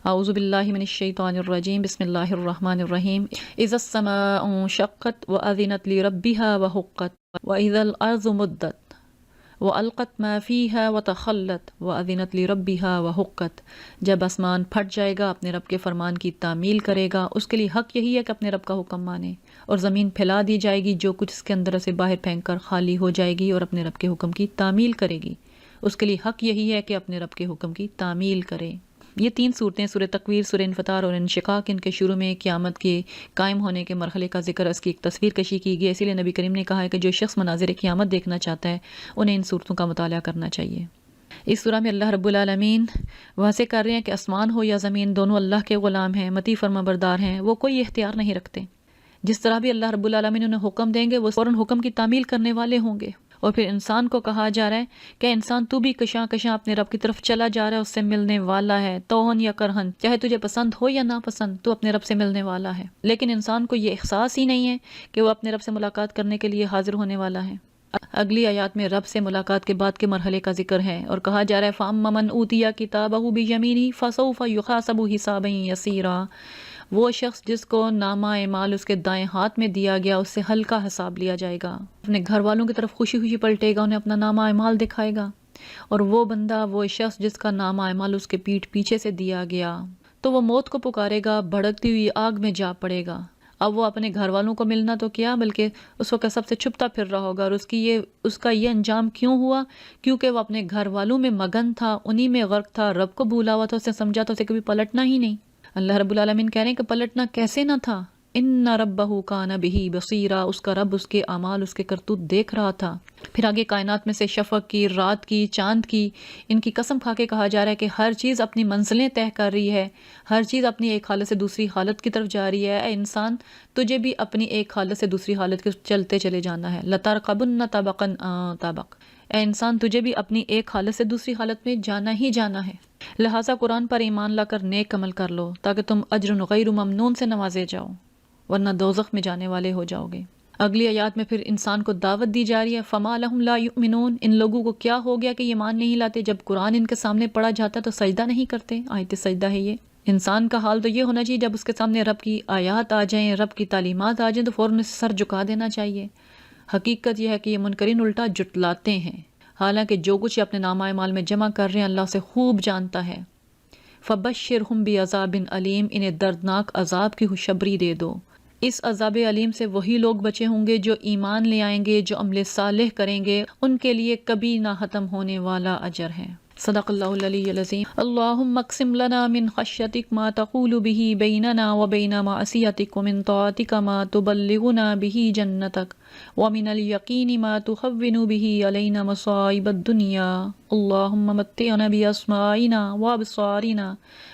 اعوذ باللہ من الشیطان الرجیم، بسم اللہ الرحمن الرحیم۔ اذا السماء انشقت واذنت لربها وحقت واذا الارض مدت وَأَلْقَتْ مَا فِيهَا وَتَخَلَّتْ وَأَذِنَتْ لِرَبِّهَا وَحُقَّتْ، جب آسمان پھٹ جائے گا اپنے رب کے فرمان کی تعمیل کرے گا، اس کے لیے حق یہی ہے کہ اپنے رب کا حکم مانے، اور زمین پھیلا دی جائے گی جو کچھ اس کے اندر سے باہر پھینک کر خالی ہو جائے گی اور اپنے رب کے حکم کی تعمیل کرے گی، اس کے لیے حق یہی ہے کہ اپنے رب کے حکم کی تعمیل کرے۔ یہ 3 صورتیں سورہ تکویر، سورہ انفطار اور انشقاق، ان کے شروع میں قیامت کے قائم ہونے کے مرحلے کا ذکر، اس کی ایک تصویر کشی کی گئی، اسی لیے نبی کریم نے کہا ہے کہ جو شخص مناظر قیامت دیکھنا چاہتا ہے انہیں ان صورتوں کا مطالعہ کرنا چاہیے۔ اس سورہ میں اللہ رب العالمین واضح کر رہے ہیں کہ آسمان ہو یا زمین دونوں اللہ کے غلام ہیں، مطیع فرما بردار ہیں، وہ کوئی اختیار نہیں رکھتے۔ جس طرح بھی اللہ رب العالمین انہیں حکم دیں گے وہ فوراً حکم کی تعمیل کرنے والے ہوں گے۔ اور پھر انسان کو کہا جا رہا ہے کہ انسان تو بھی کشاں کشاں اپنے رب کی طرف چلا جا رہا ہے، اس سے ملنے والا ہے، توہن یا کرہن، چاہے تجھے پسند ہو یا ناپسند، تو اپنے رب سے ملنے والا ہے۔ لیکن انسان کو یہ احساس ہی نہیں ہے کہ وہ اپنے رب سے ملاقات کرنے کے لیے حاضر ہونے والا ہے۔ اگلی آیات میں رب سے ملاقات کے بعد کے مرحلے کا ذکر ہے، اور کہا جا رہا ہے فَأَمَّا مَنْ أُوتِيَ كِتَابَهُ بِيَمِينِهِ فَسَوْفَ يُحَاسَبُ حِسَابًا يَسِيرًا، وہ شخص جس کو نامہ اعمال اس کے دائیں ہاتھ میں دیا گیا اس سے ہلکا حساب لیا جائے گا، اپنے گھر والوں کی طرف خوشی خوشی پلٹے گا، انہیں اپنا نامہ اعمال دکھائے گا۔ اور وہ بندہ، وہ شخص جس کا نامہ اعمال اس کے پیٹھ پیچھے سے دیا گیا، تو وہ موت کو پکارے گا، بھڑکتی ہوئی آگ میں جا پڑے گا۔ اب وہ اپنے گھر والوں کو ملنا تو کیا بلکہ اس وقت سب سے چھپتا پھر رہا ہوگا، اور اس کا یہ انجام کیوں ہوا؟ کیونکہ وہ اپنے گھر والوں میں مگن تھا، انہی میں غرق تھا، رب کو بھولا ہوا تھا، اسے سمجھا تھا اسے کبھی پلٹنا ہی نہیں۔ اللہ رب العالمین کہہ رہے ہیں کہ پلٹنا کیسے نہ تھا، ان ربہ کان بہ بصیرا، اس کا رب اس کے اعمال، اس کے کرتوت دیکھ رہا تھا۔ پھر آگے کائنات میں سے شفق کی، رات کی، چاند کی، ان کی قسم کھا کے کہا جا رہا ہے کہ ہر چیز اپنی منزلیں طے کر رہی ہے، ہر چیز اپنی ایک حالت سے دوسری حالت کی طرف جا رہی ہے۔ اے انسان، تجھے بھی اپنی ایک حالت سے دوسری حالت کے چلتے چلے جانا ہے۔ لَتَرْكَبُنَّ طَبَقًا طَبَقٍ، اے انسان تجھے بھی اپنی ایک حالت سے دوسری حالت میں جانا ہی جانا ہے۔ لہٰذا قرآن پر ایمان لا کر نیک عمل کر لو تاکہ تم اجر غیر ممنون سے نوازے جاؤ، ورنہ دوزخ میں جانے والے ہو جاؤ گے۔ اگلی آیات میں پھر انسان کو دعوت دی جا رہی ہے، فما لہم لا یؤمنون، ان لوگوں کو کیا ہو گیا کہ یہ ایمان نہیں لاتے، جب قرآن ان کے سامنے پڑھا جاتا تو سجدہ نہیں کرتے۔ آیت سجدہ ہے یہ۔ انسان کا حال تو یہ ہونا چاہیے جب اس کے سامنے رب کی آیات آ جائیں، رب کی تعلیمات آ جائیں تو فوراً سر جھکا دینا چاہیے۔ حقیقت یہ ہے کہ یہ منکرین الٹا جٹلاتے ہیں، حالانکہ جو کچھ اپنے نامہ اعمال میں جمع کر رہے ہیں اللہ سے خوب جانتا ہے۔ فَبَشِّرْهُمْ بِعَذَابٍ علیم، انہیں دردناک عذاب کی خوشخبری دے دو۔ اس عذاب علیم سے وہی لوگ بچے ہوں گے جو ایمان لے آئیں گے، جو عمل صالح کریں گے، ان کے لیے کبھی نہ ختم ہونے والا اجر ہے۔ صدق اللہ العلی العظیم. اللہم اقسم لنا من خشیتک ما تقول به بیننا وبین معصیتک ومن طاعتک ما تبلغنا به جنتک ومن الیقین ما تخون به علینا مصائب الدنیا. اللہم متعنا باسماعنا وابصارنا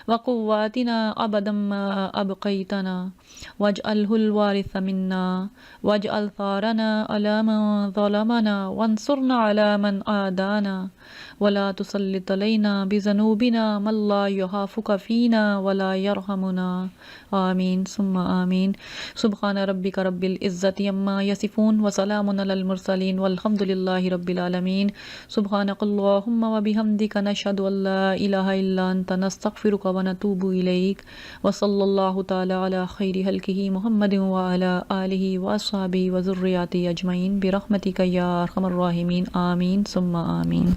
وقواتنا ابدا ما ابقیتنا واجعله الوارث منا واجعل ثارنا على من ظلمنا وانصرنا على من عادانا ولا تسلط علينا بذنوبنا من لا يخافك فينا ولا يرحمنا. آمین ثم آمین. سبحان ربک رب العزة عما یصفون وسلام علی المرسلین والحمد للہ رب العالمین. سبحانک اللہم وبحمدک نشہد ان لا الہ الا انت نستغفرک ونتوب الیک. وصلی اللہ تعالی علی خیر خلقہ محمد وعلی آلہ واصحابہ وذریاتہ اجمعین برحمتک یا ارحم الراحمین. آمین ثم آمین.